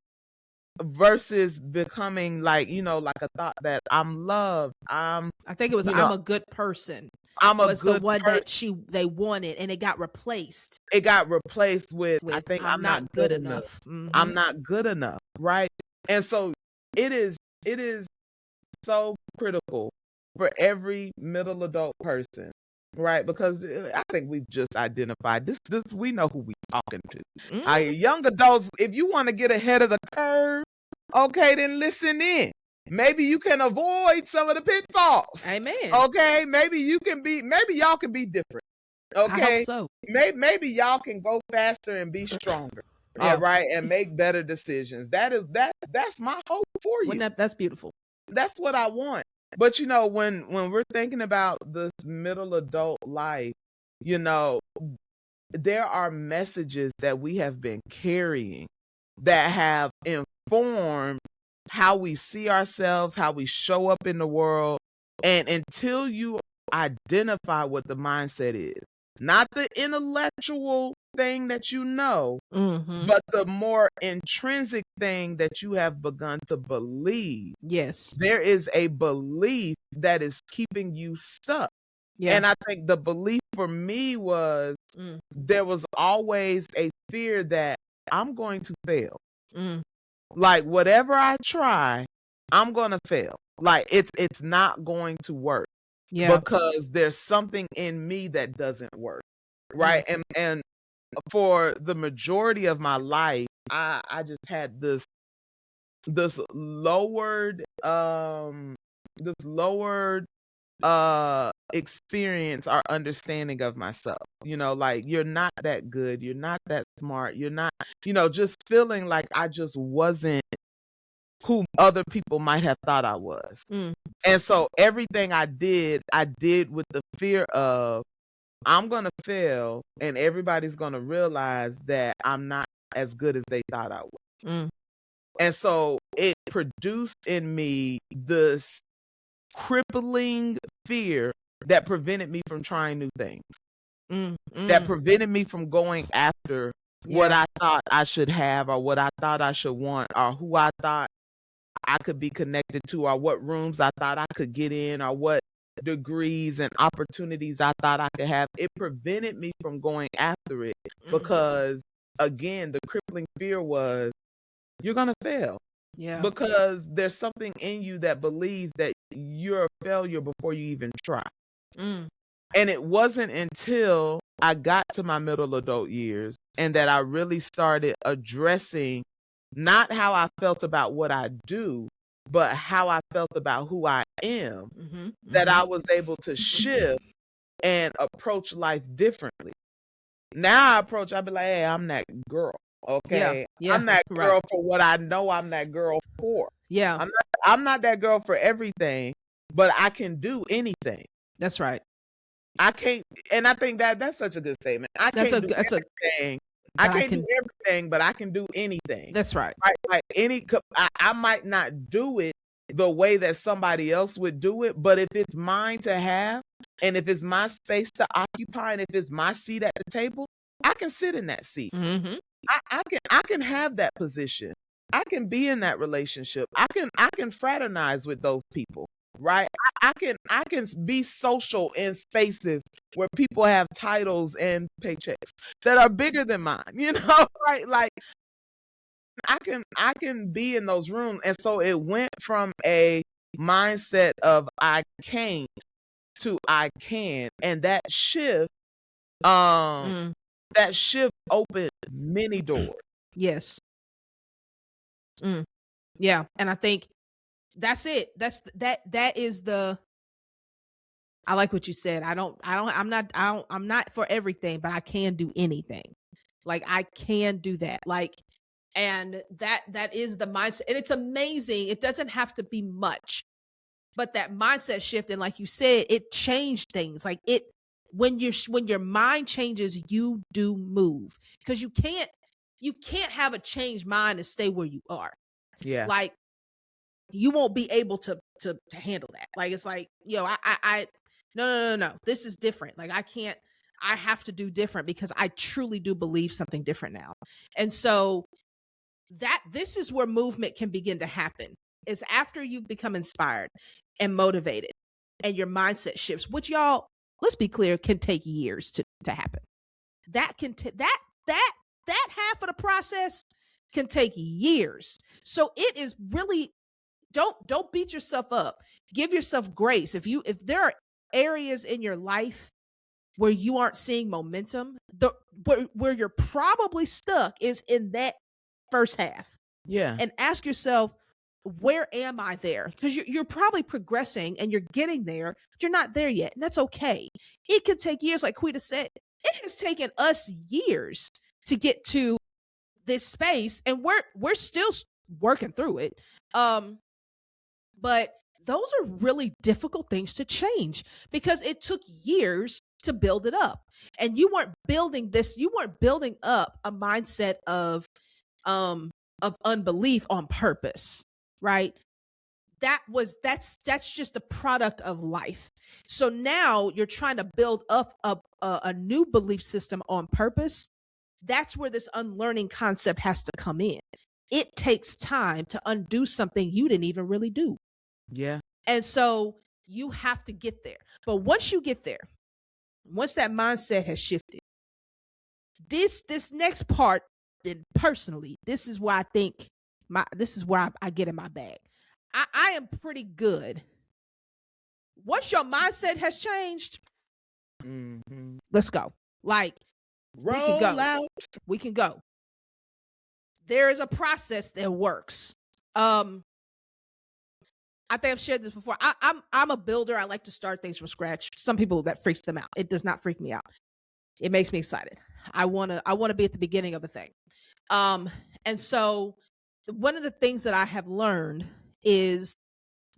versus becoming like, like a thought that I'm loved, I think it was I'm a good person. I'm a was good the one person. that they wanted, and it got replaced. It got replaced with I think I'm not good enough. I'm not good enough, right? And so it is so critical for every middle adult person, right? Because I think we've just identified this. We know who we talking to. Young adults, if you want to get ahead of the curve, okay, then listen in. Maybe you can avoid some of the pitfalls. Amen. Okay, maybe y'all can be different. Okay, I hope so. Maybe y'all can go faster and be stronger. All right, and make better decisions. That's my hope for you. That's beautiful. That's what I want. But when we're thinking about this middle adult life, there are messages that we have been carrying that have informed how we see ourselves, how we show up in the world. And until you identify what the mindset is, not the intellectual thing that but the more intrinsic thing that you have begun to believe. Yes. There is a belief that is keeping you stuck. Yeah. And I think the belief for me was there was always a fear that I'm going to fail. Like whatever I try, I'm going to fail. Like it's not going to work. Yeah. Because there's something in me that doesn't work. Right? And for the majority of my life, I just had this lowered experience or understanding of myself. Like you're not that good, you're not that smart, you're not, just feeling like I just wasn't who other people might have thought I was. And so everything I did with the fear of I'm going to fail and everybody's going to realize that I'm not as good as they thought I was. And so it produced in me this crippling fear that prevented me from trying new things. That prevented me from going after what I thought I should have, or what I thought I should want, or who I thought I could be connected to, or what rooms I thought I could get in, or what degrees and opportunities I thought I could have. It prevented me from going after it because, again, the crippling fear was, you're going to fail. Yeah. Because there's something in you that believes that you're a failure before you even try. And it wasn't until I got to my middle adult years and that I really started addressing not how I felt about what I do, but how I felt about who I am, that I was able to shift and approach life differently. Now I be like, hey, I'm that girl. Okay. Yeah, I'm that girl for what I know I'm that girl for. Yeah. I'm not that girl for everything, but I can do anything. That's right. I can't, and I think that's such a good statement. I can't do everything. I can't do everything, but I can do anything. That's right. Like I might not do it the way that somebody else would do it, but if it's mine to have, and if it's my space to occupy, and if it's my seat at the table, I can sit in that seat. I can have that position. I can be in that relationship. I can fraternize with those people. Right. I can be social in spaces where people have titles and paychecks that are bigger than mine, right? Like I can be in those rooms. And so it went from a mindset of I can't to I can. And that shift opened many doors. Yes. Yeah. And I think that's it. That is the, I like what you said. I'm not for everything, but I can do anything. Like I can do that. Like, and that is the mindset. And it's amazing. It doesn't have to be much, but that mindset shift. And like you said, it changed things. Like when your mind changes, you do move, because you can't have a changed mind and stay where you are. Yeah. Like, you won't be able to handle that. Like, it's like, no. This is different. Like, I have to do different because I truly do believe something different now. And so this is where movement can begin to happen, is after you've become inspired and motivated and your mindset shifts, which, y'all, let's be clear, can take years to happen. That can that half of the process can take years. So it is really, don't beat yourself up. Give yourself grace. If there are areas in your life where you aren't seeing momentum, where you're probably stuck is in that first half. Yeah. And ask yourself, where am I there? Because you're probably progressing and you're getting there, but you're not there yet. And that's okay. It could take years, like Quita said. It has taken us years to get to this space, and we're still working through it. But those are really difficult things to change because it took years to build it up. And you weren't building up a mindset of unbelief on purpose, right? That's just the product of life. So now you're trying to build up a new belief system on purpose. That's where this unlearning concept has to come in. It takes time to undo something you didn't even really do. Yeah. And so you have to get there. But once you get there, once that mindset has shifted, this next part, then personally, this is where I think this is where I get in my bag. I am pretty good. Once your mindset has changed, let's go. Like, we can go. Out. We can go. There is a process that works. I think I've shared this before. I'm a builder. I like to start things from scratch. Some people, that freaks them out. It does not freak me out. It makes me excited. I wanna be at the beginning of a thing. And so one of the things that I have learned is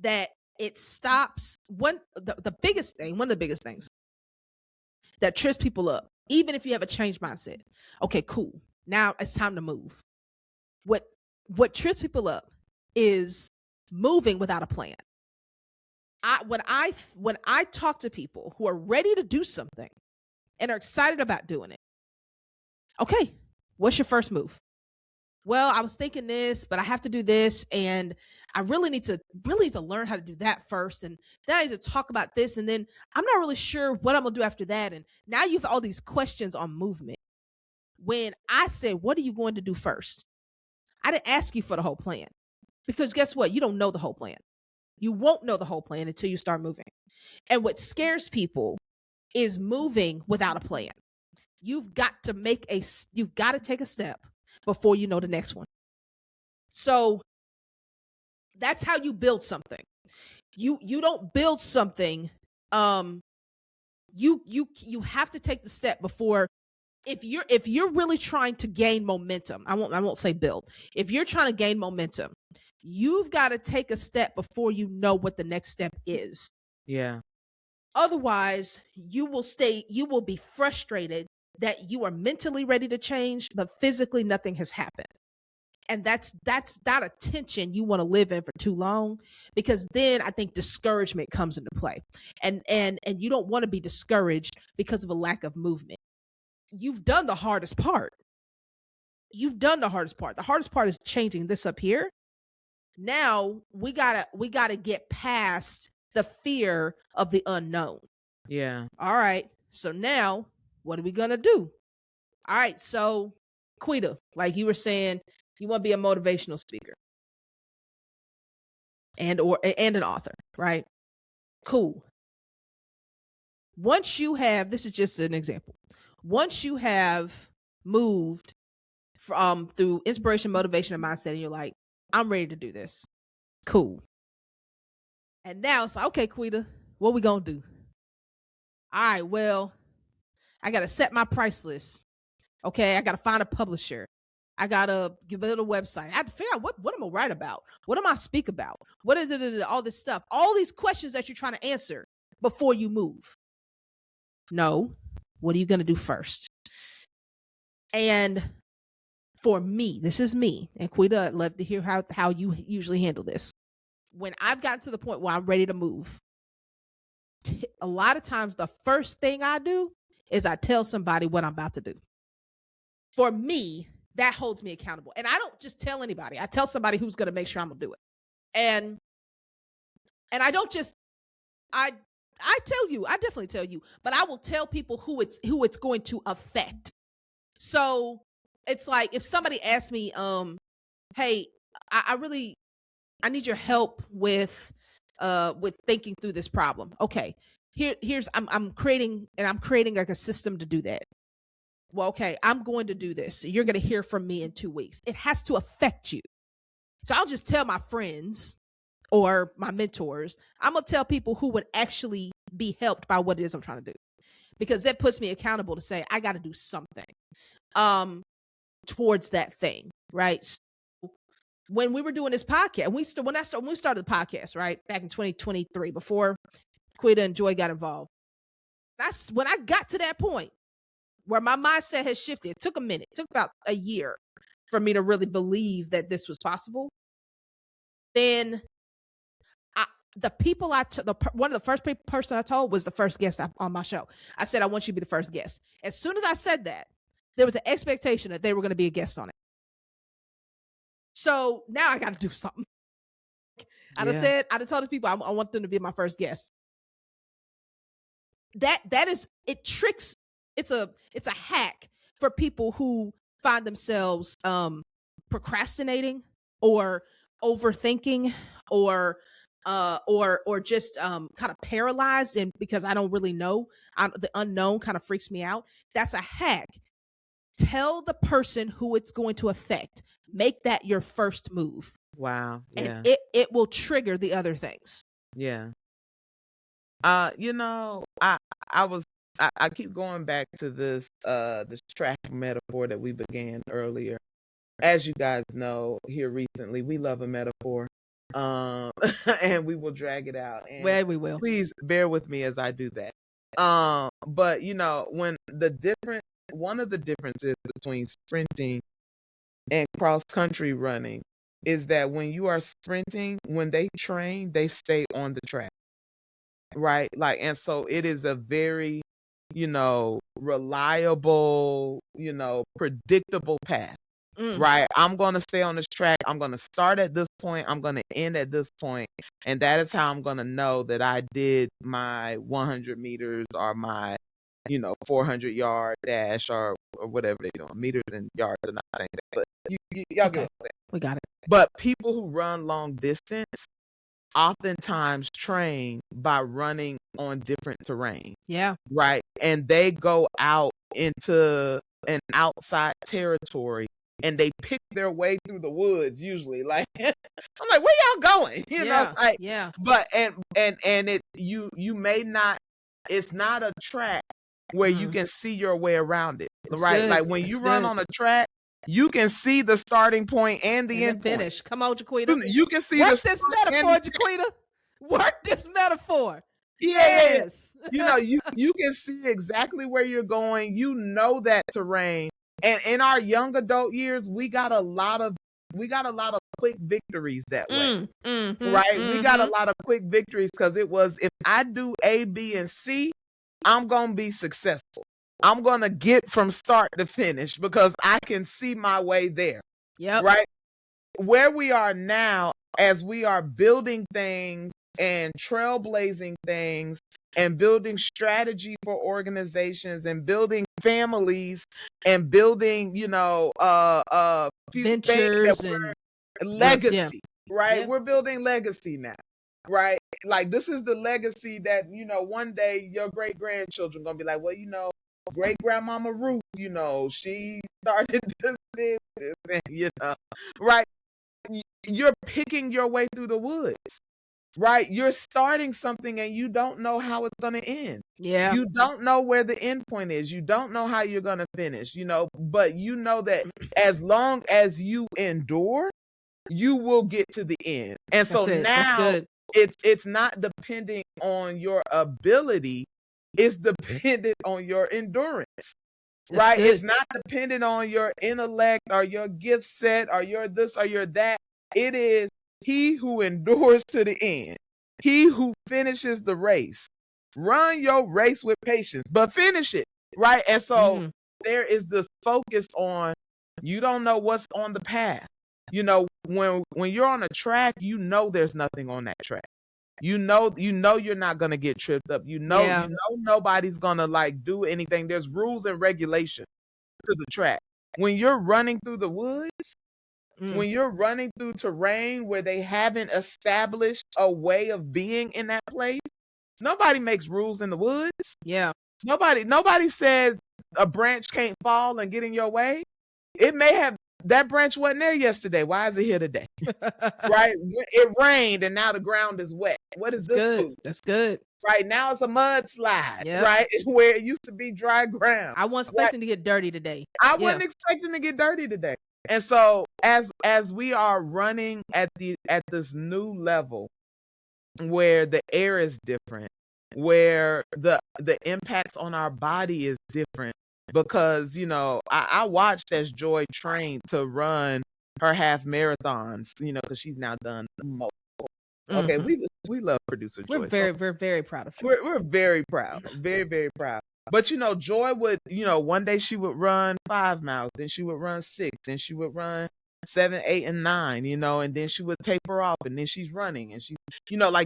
that it stops one of the biggest things that trips people up, even if you have a changed mindset. Okay, cool. Now it's time to move. what trips people up is moving without a plan. When I talk to people who are ready to do something and are excited about doing it, okay, what's your first move? Well, I was thinking this, but I have to do this, and I really need to learn how to do that first, and then I need to talk about this, and then I'm not really sure what I'm gonna do after that. And now you have all these questions on movement. When I said, what are you going to do first? I didn't ask you for the whole plan, because guess what? You don't know the whole plan. You won't know the whole plan until you start moving. And what scares people is moving without a plan. You've got to take a step before you know the next one. So that's how you build something. You don't build something. You have to take the step before. If you're really trying to gain momentum, I won't say build. If you're trying to gain momentum, you've got to take a step before you know what the next step is. Yeah. Otherwise, you will be frustrated that you are mentally ready to change, but physically nothing has happened. And that's not a tension you want to live in for too long, because then I think discouragement comes into play. And you don't want to be discouraged because of a lack of movement. You've done the hardest part. The hardest part is changing this up here. Now we gotta get past the fear of the unknown. Yeah. All right. So now what are we gonna do? All right. So Quita, like you were saying, you want to be a motivational speaker and an author, right? Cool. Once you have, this is just an example. Once you have moved from through inspiration, motivation, and mindset, and you're like, I'm ready to do this. Cool. And now it's like, okay, Quita, what we gonna do? All right, well, I gotta set my price list. Okay, I gotta find a publisher. I gotta give it a website. I have to figure out what am I write about? What am I speak about? What is all this stuff? All these questions that you're trying to answer before you move. No, what are you gonna do first? And for me, this is me, and Quita, I'd love to hear how you usually handle this. When I've gotten to the point where I'm ready to move, a lot of times the first thing I do is I tell somebody what I'm about to do. For me, that holds me accountable. And I don't just tell anybody. I tell somebody who's going to make sure I'm going to do it. And I don't just, I tell you, I definitely tell you, but I will tell people who it's going to affect. So it's like, if somebody asks me, hey, I need your help with thinking through this problem. Okay. Here's I'm creating like a system to do that. Well, okay, I'm going to do this. You're going to hear from me in 2 weeks. It has to affect you. So I'll just tell my friends or my mentors. I'm going to tell people who would actually be helped by what it is I'm trying to do, because that puts me accountable to say, I got to do something towards that thing. Right. So when we were doing this podcast, when we started the podcast, right, back in 2023, before Quita and Joy got involved, that's when I got to that point where my mindset has shifted. It took a minute. It took about a year for me to really believe that this was possible. Then one of the first person I told was the first guest on my show. I said, I want you to be the first guest. As soon as I said that, there was an expectation that they were going to be a guest on it. So now I got to do something. I done told the people I want them to be my first guest. That is, it tricks. It's a hack for people who find themselves procrastinating or overthinking or just kind of paralyzed, and because I don't really know, the unknown kind of freaks me out. That's a hack. Tell the person who it's going to affect. Make that your first move. Wow. Yeah. And it will trigger the other things. Yeah. I keep going back to this track metaphor that we began earlier. As you guys know, here recently, we love a metaphor. And we will drag it out. And well, we will. Please bear with me as I do that. But when one of the differences between sprinting and cross country running is that when you are sprinting, when they train, they stay on the track, right? Like, and so it is a very, reliable, predictable path. Right. I'm going to stay on this track. I'm going to start at this point. I'm going to end at this point. And that is how I'm going to know that I did my 100 meters or my, 400-yard dash or whatever they're doing. Meters and yards are not saying that. But y'all get what I'm saying. We got it. But people who run long distance oftentimes train by running on different terrain. Yeah. Right. And they go out into an outside territory and they pick their way through the woods usually. Like, I'm like, where y'all going? Like, yeah. But and it you may not, it's not a track where you can see your way around it. It's right. Good. Like when It's you run good. on a track, you can see the starting point and the end finish. Come on, Jaquita. You can see Work this metaphor, Jaquita. Work this metaphor. Yes. You can see exactly where you're going. You know that terrain. And in our young adult years, we got a lot of quick victories that way. Right? We got a lot of quick victories because it was, if I do A, B, and C, I'm going to be successful. I'm going to get from start to finish because I can see my way there. Yep. Right? Where we are now, as we are building things and trailblazing things and building strategy for organizations and building families and building, ventures and legacy, right? Yeah. We're building legacy now, right? Like this is the legacy that, one day your great grandchildren gonna be like, well, great grandmama Ruth, she started this business, right? You're picking your way through the woods, right? You're starting something and you don't know how it's going to end. Yeah. You don't know where the end point is. You don't know how you're going to finish, but you know that as long as you endure, you will get to the end. And so now it's not depending on your ability. It's dependent on your endurance. Right? It's not dependent on your intellect or your gift set or your this or your that. It is he who endures to the end, he who finishes the race. Run your race with patience, but finish it, right? And so there is this focus on, you don't know what's on the path. When you're on a track, there's nothing on that track. You're not gonna get tripped up. Nobody's gonna do anything. There's rules and regulations to the track. When you're running through the woods, when you're running through terrain where they haven't established a way of being in that place, nobody makes rules in the woods. Yeah. Nobody says a branch can't fall and get in your way. It may have, that branch wasn't there yesterday. Why is it here today? Right? It rained and now the ground is wet. What is this food? That's good. Right now it's a mudslide, right? Where it used to be dry ground. I wasn't expecting to get dirty today. I wasn't expecting to get dirty today. And so as we are running at this new level where the air is different, where the impacts on our body is different, because I watched as Joy trained to run her half marathons, because she's now done multiple. Okay, we love producer Joy. We're very proud of her. We're very proud, very, very proud. But Joy would, one day she would run 5 miles, then she would run 6, then she would run 7, 8, and 9, and then she would taper off, and then she's running, and she's,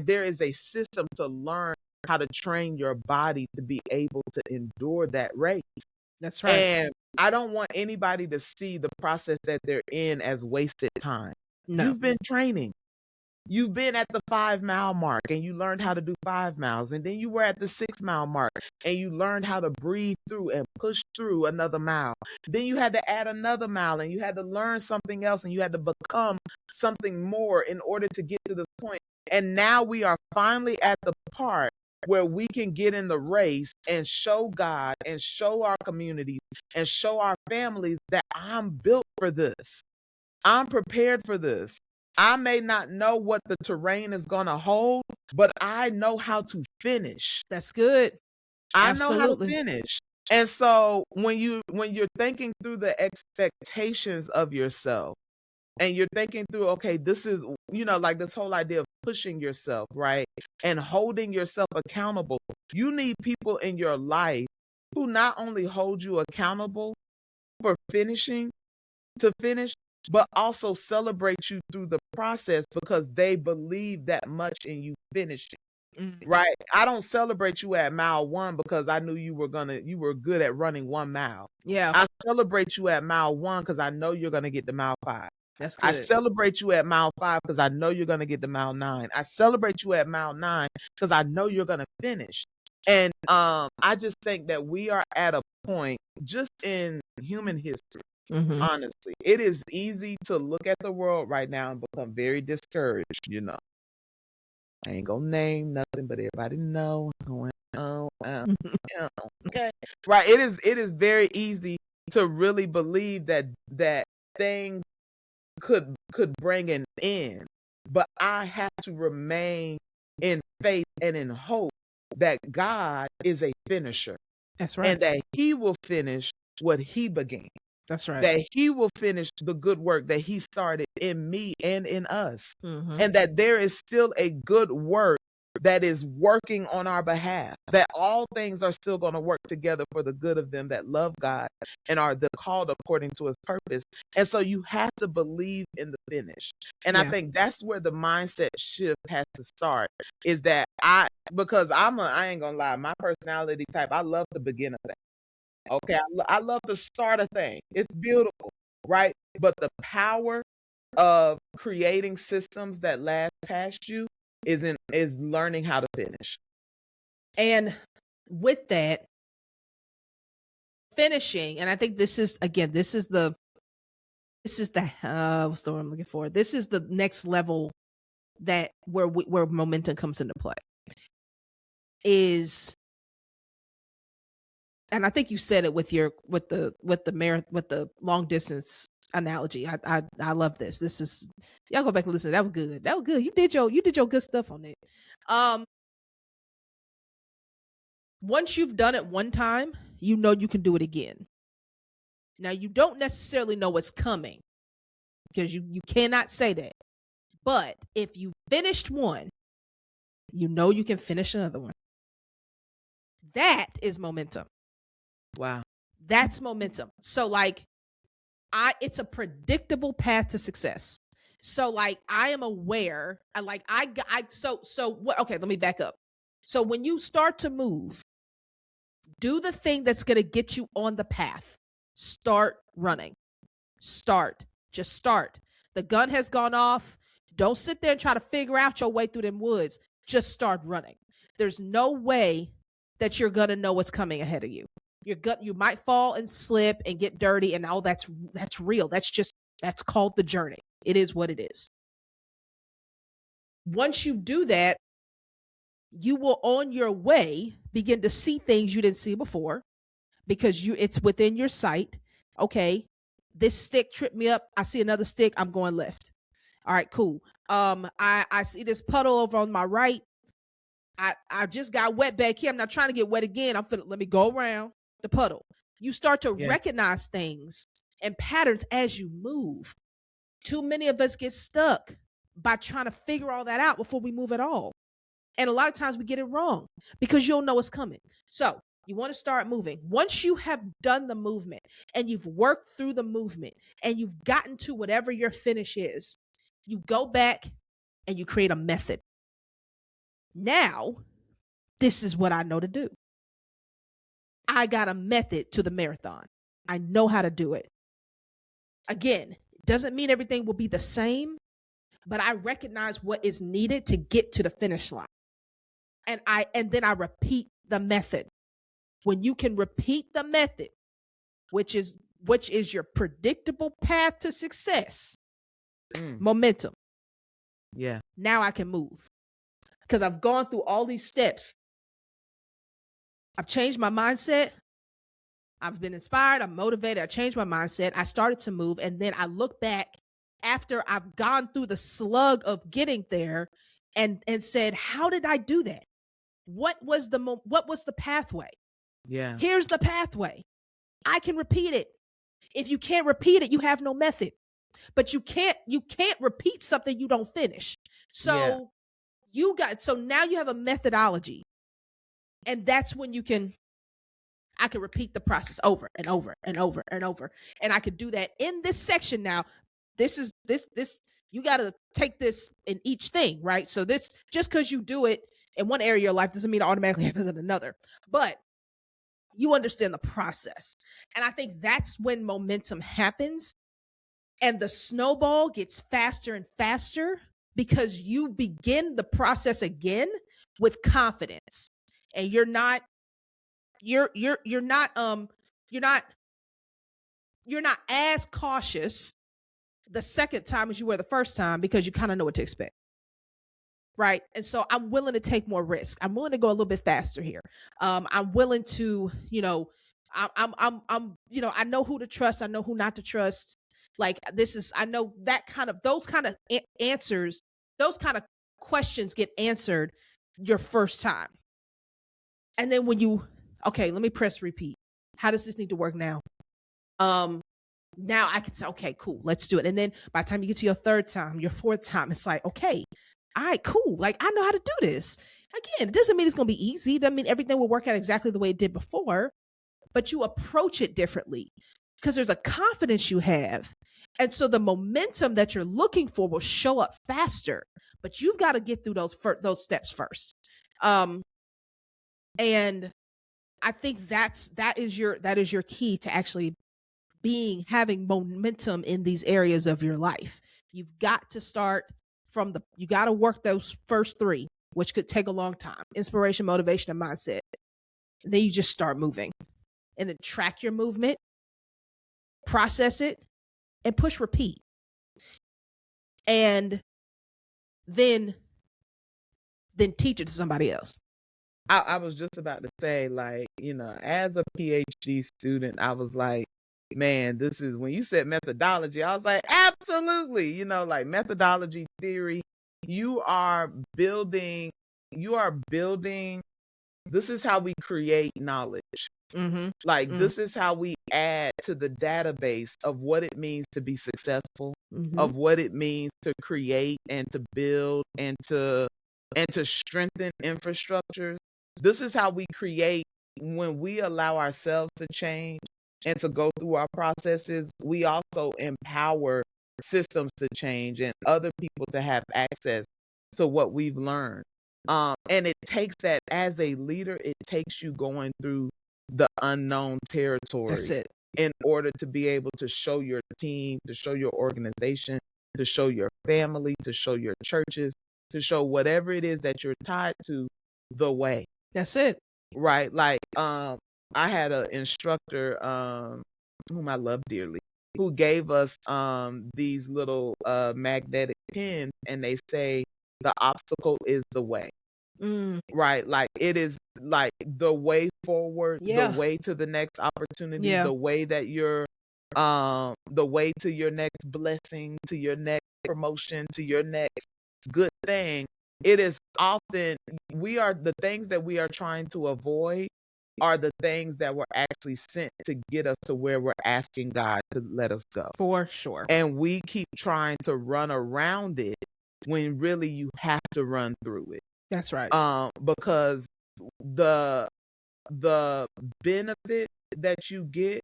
there is a system to learn how to train your body to be able to endure that race. That's right. And I don't want anybody to see the process that they're in as wasted time. No. You've been training. You've been at the 5-mile mark and you learned how to do 5 miles. And then you were at the 6-mile mark and you learned how to breathe through and push through another mile. Then you had to add another mile and you had to learn something else and you had to become something more in order to get to this point. And now we are finally at the part where we can get in the race and show God and show our communities and show our families that I'm built for this. I'm prepared for this. I may not know what the terrain is going to hold, but I know how to finish. That's good. I know how to finish. And so when you're thinking through the expectations of yourself, and you're thinking through, okay, this is, like this whole idea of pushing yourself, right? And holding yourself accountable. You need people in your life who not only hold you accountable for to finish, but also celebrate you through the process because they believe that much in you finishing. Right. I don't celebrate you at mile 1 because I knew you were good at running 1 mile. Yeah. I celebrate you at mile 1 because I know you're gonna get to mile 5. That's good. I celebrate you at mile 5 because I know you're gonna get to mile 9. I celebrate you at mile 9 because I know you're gonna finish. And I just think that we are at a point just in human history. Honestly, it is easy to look at the world right now and become very discouraged, I ain't gonna name nothing, but everybody know what's going on. Okay. Right. It is very easy to really believe that things could bring an end. But I have to remain in faith and in hope that God is a finisher. That's right. And that he will finish what he began. That's right. That he will finish the good work that he started in me and in us. And that there is still a good work that is working on our behalf. That all things are still going to work together for the good of them that love God and are called according to his purpose. And so you have to believe in the finish. And I think that's where the mindset shift has to start, is that because I ain't gonna lie, my personality type, I love to begin a thing. Okay, I love to start a thing. It's beautiful, right? But the power of creating systems that last past you is learning how to finish. And with that, finishing, and I think this is the what's the word I'm looking for? This is the next level that where momentum comes into play. And I think you said it with the long distance analogy. I love this. This is, y'all go back and listen. That was good. That was good. You did your good stuff on it. Once you've done it one time, you know you can do it again. Now you don't necessarily know what's coming because you cannot say that. But if you finished one, you know you can finish another one. That is momentum. Wow. That's momentum. So like it's a predictable path to success. So like I am aware, okay, let me back up. So when you start to move, do the thing that's going to get you on the path. Start running. Just start. The gun has gone off. Don't sit there and try to figure out your way through them woods. Just start running. There's no way that you're going to know what's coming ahead of you. You might fall and slip and get dirty, and all that's real. That's called the journey. It is what it is. Once you do that, you will on your way begin to see things you didn't see before because it's within your sight. Okay, this stick tripped me up. I see another stick. I'm going left. All right, cool. I see this puddle over on my right. I just got wet back here. I'm not trying to get wet again. Let me go around the puddle. You start to recognize things and patterns as you move. Too many of us get stuck by trying to figure all that out before we move at all. And a lot of times we get it wrong because you don't know what's coming. So you want to start moving. Once you have done the movement and you've worked through the movement and you've gotten to whatever your finish is, you go back and you create a method. Now, this is what I know to do. I got a method to the marathon. I know how to do it. Again, doesn't mean everything will be the same, but I recognize what is needed to get to the finish line. And then I repeat the method. When you can repeat the method, which is your predictable path to success, momentum. Yeah. Now I can move because I've gone through all these steps. I've changed my mindset. I've been inspired. I'm motivated. I changed my mindset. I started to move. And then I look back after I've gone through the slug of getting there and said, how did I do that? What was the pathway? Yeah. Here's the pathway. I can repeat it. If you can't repeat it, you have no method. but you can't repeat something you don't finish. So so now you have a methodology, and that's when I can repeat the process over and over and over and over. And I could do that in this section. Now, this you got to take this in each thing, right? So this, just because you do it in one area of your life doesn't mean it automatically happens in another, but you understand the process. And I think that's when momentum happens, and the snowball gets faster and faster because you begin the process again with confidence, and you're not as cautious the second time as you were the first time, because you kind of know what to expect. Right. And so I'm willing to take more risk. I'm willing to go a little bit faster here. I'm willing to, I'm I know who to trust. I know who not to trust. Like I know those kind of answers, those kind of questions get answered your first time. And then when okay, let me press repeat. How does this need to work now? Now I can say, okay, cool, let's do it. And then by the time you get to your third time, your fourth time, it's like, okay, all right, cool. Like, I know how to do this. Again, it doesn't mean it's going to be easy. It doesn't mean everything will work out exactly the way it did before, but you approach it differently because there's a confidence you have. And so the momentum that you're looking for will show up faster, but you've got to get through those steps first. And I think that is your key to actually having momentum in these areas of your life. You've got to start you got to work those first three, which could take a long time: inspiration, motivation, and mindset. And then you just start moving, and then track your movement, process it, and push repeat. And then teach it to somebody else. I was just about to say, like, as a PhD student, I was like, man, this is, when you said methodology, I was like, absolutely, like methodology, theory, you are building, this is how we create knowledge. Like, this is how we add to the database of what it means to be successful, of what it means to create and to build and to strengthen infrastructures. This is how we create. When we allow ourselves to change and to go through our processes, we also empower systems to change and other people to have access to what we've learned. And it takes that, as a leader, it takes you going through the unknown territory. That's it. In order to be able to show your team, to show your organization, to show your family, to show your churches, to show whatever it is that you're tied to, the way. That's it. Right. Like, I had an instructor, whom I love dearly, who gave us these little magnetic pins, and they say the obstacle is the way. Right. Like, it is like the way forward, the way to the next opportunity, the way that you're the way to your next blessing, to your next promotion, to your next good thing. It is often, the things that we are trying to avoid are the things that were actually sent to get us to where we're asking God to let us go. For sure. And we keep trying to run around it when really you have to run through it. That's right. Because the benefit that you get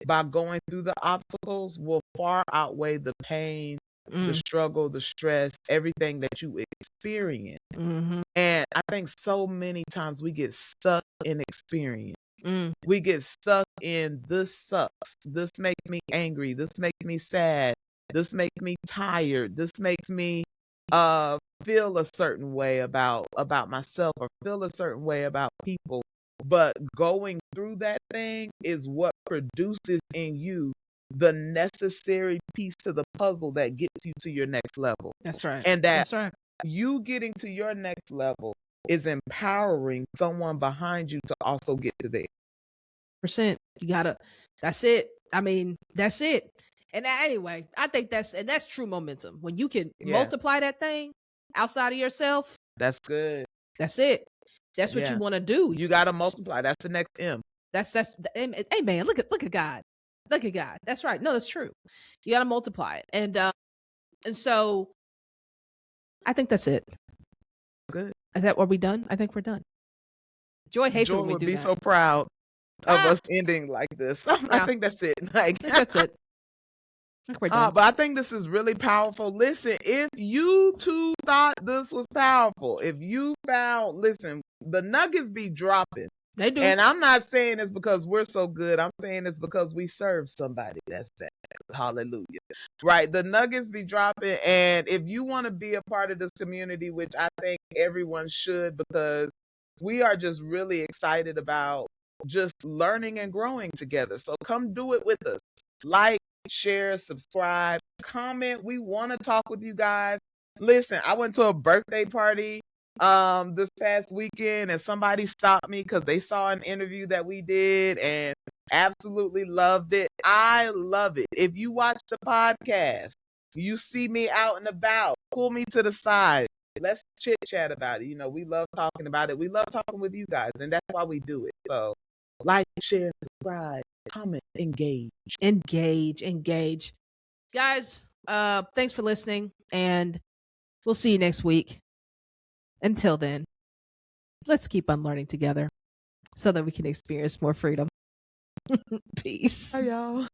by going through the obstacles will far outweigh the pain, the struggle, the stress, everything that you experience. And I think so many times we get stuck in experience. We get stuck in, this sucks, this makes me angry, this makes me sad, this makes me tired, this makes me feel a certain way about myself, or feel a certain way about people. But going through that thing is what produces in you the necessary piece to the puzzle that gets you to your next level. That's right. And that's right. You getting to your next level is empowering someone behind you to also get to there. You gotta, that's it. I mean, that's it. And anyway, I think that's true momentum. When you can multiply that thing outside of yourself. That's good. That's it. That's what you want to do. You got to multiply. That's the next M. That's, hey man, look at God. Look at God. That's right. No, that's true. You got to multiply it. And so I think that's it. Good. Is that, are we done? I think we're done. Joy hates Joy when we would do be that. so proud of us ending like this. I think that's it. Like, I think that's it. I think we're done. But I think this is really powerful. Listen, if you too thought this was powerful, if you found, listen, the nuggets be dropping. They do. And I'm not saying it's because we're so good. I'm saying it's because we serve somebody that's sad. Hallelujah. Right. The nuggets be dropping. And if you want to be a part of this community, which I think everyone should, because we are just really excited about just learning and growing together. So come do it with us. Like, share, subscribe, comment. We want to talk with you guys. Listen, I went to a birthday party this past weekend, and somebody stopped me because they saw an interview that we did and absolutely loved it. I love it. If you watch the podcast, you see me out and about, pull me to the side. Let's chit chat about it. You know, we love talking about it. We love talking with you guys, and that's why we do it. So like, share, subscribe, comment, engage. Guys, thanks for listening, and we'll see you next week. Until then, let's keep unlearning together so that we can experience more freedom. Peace. Bye, y'all.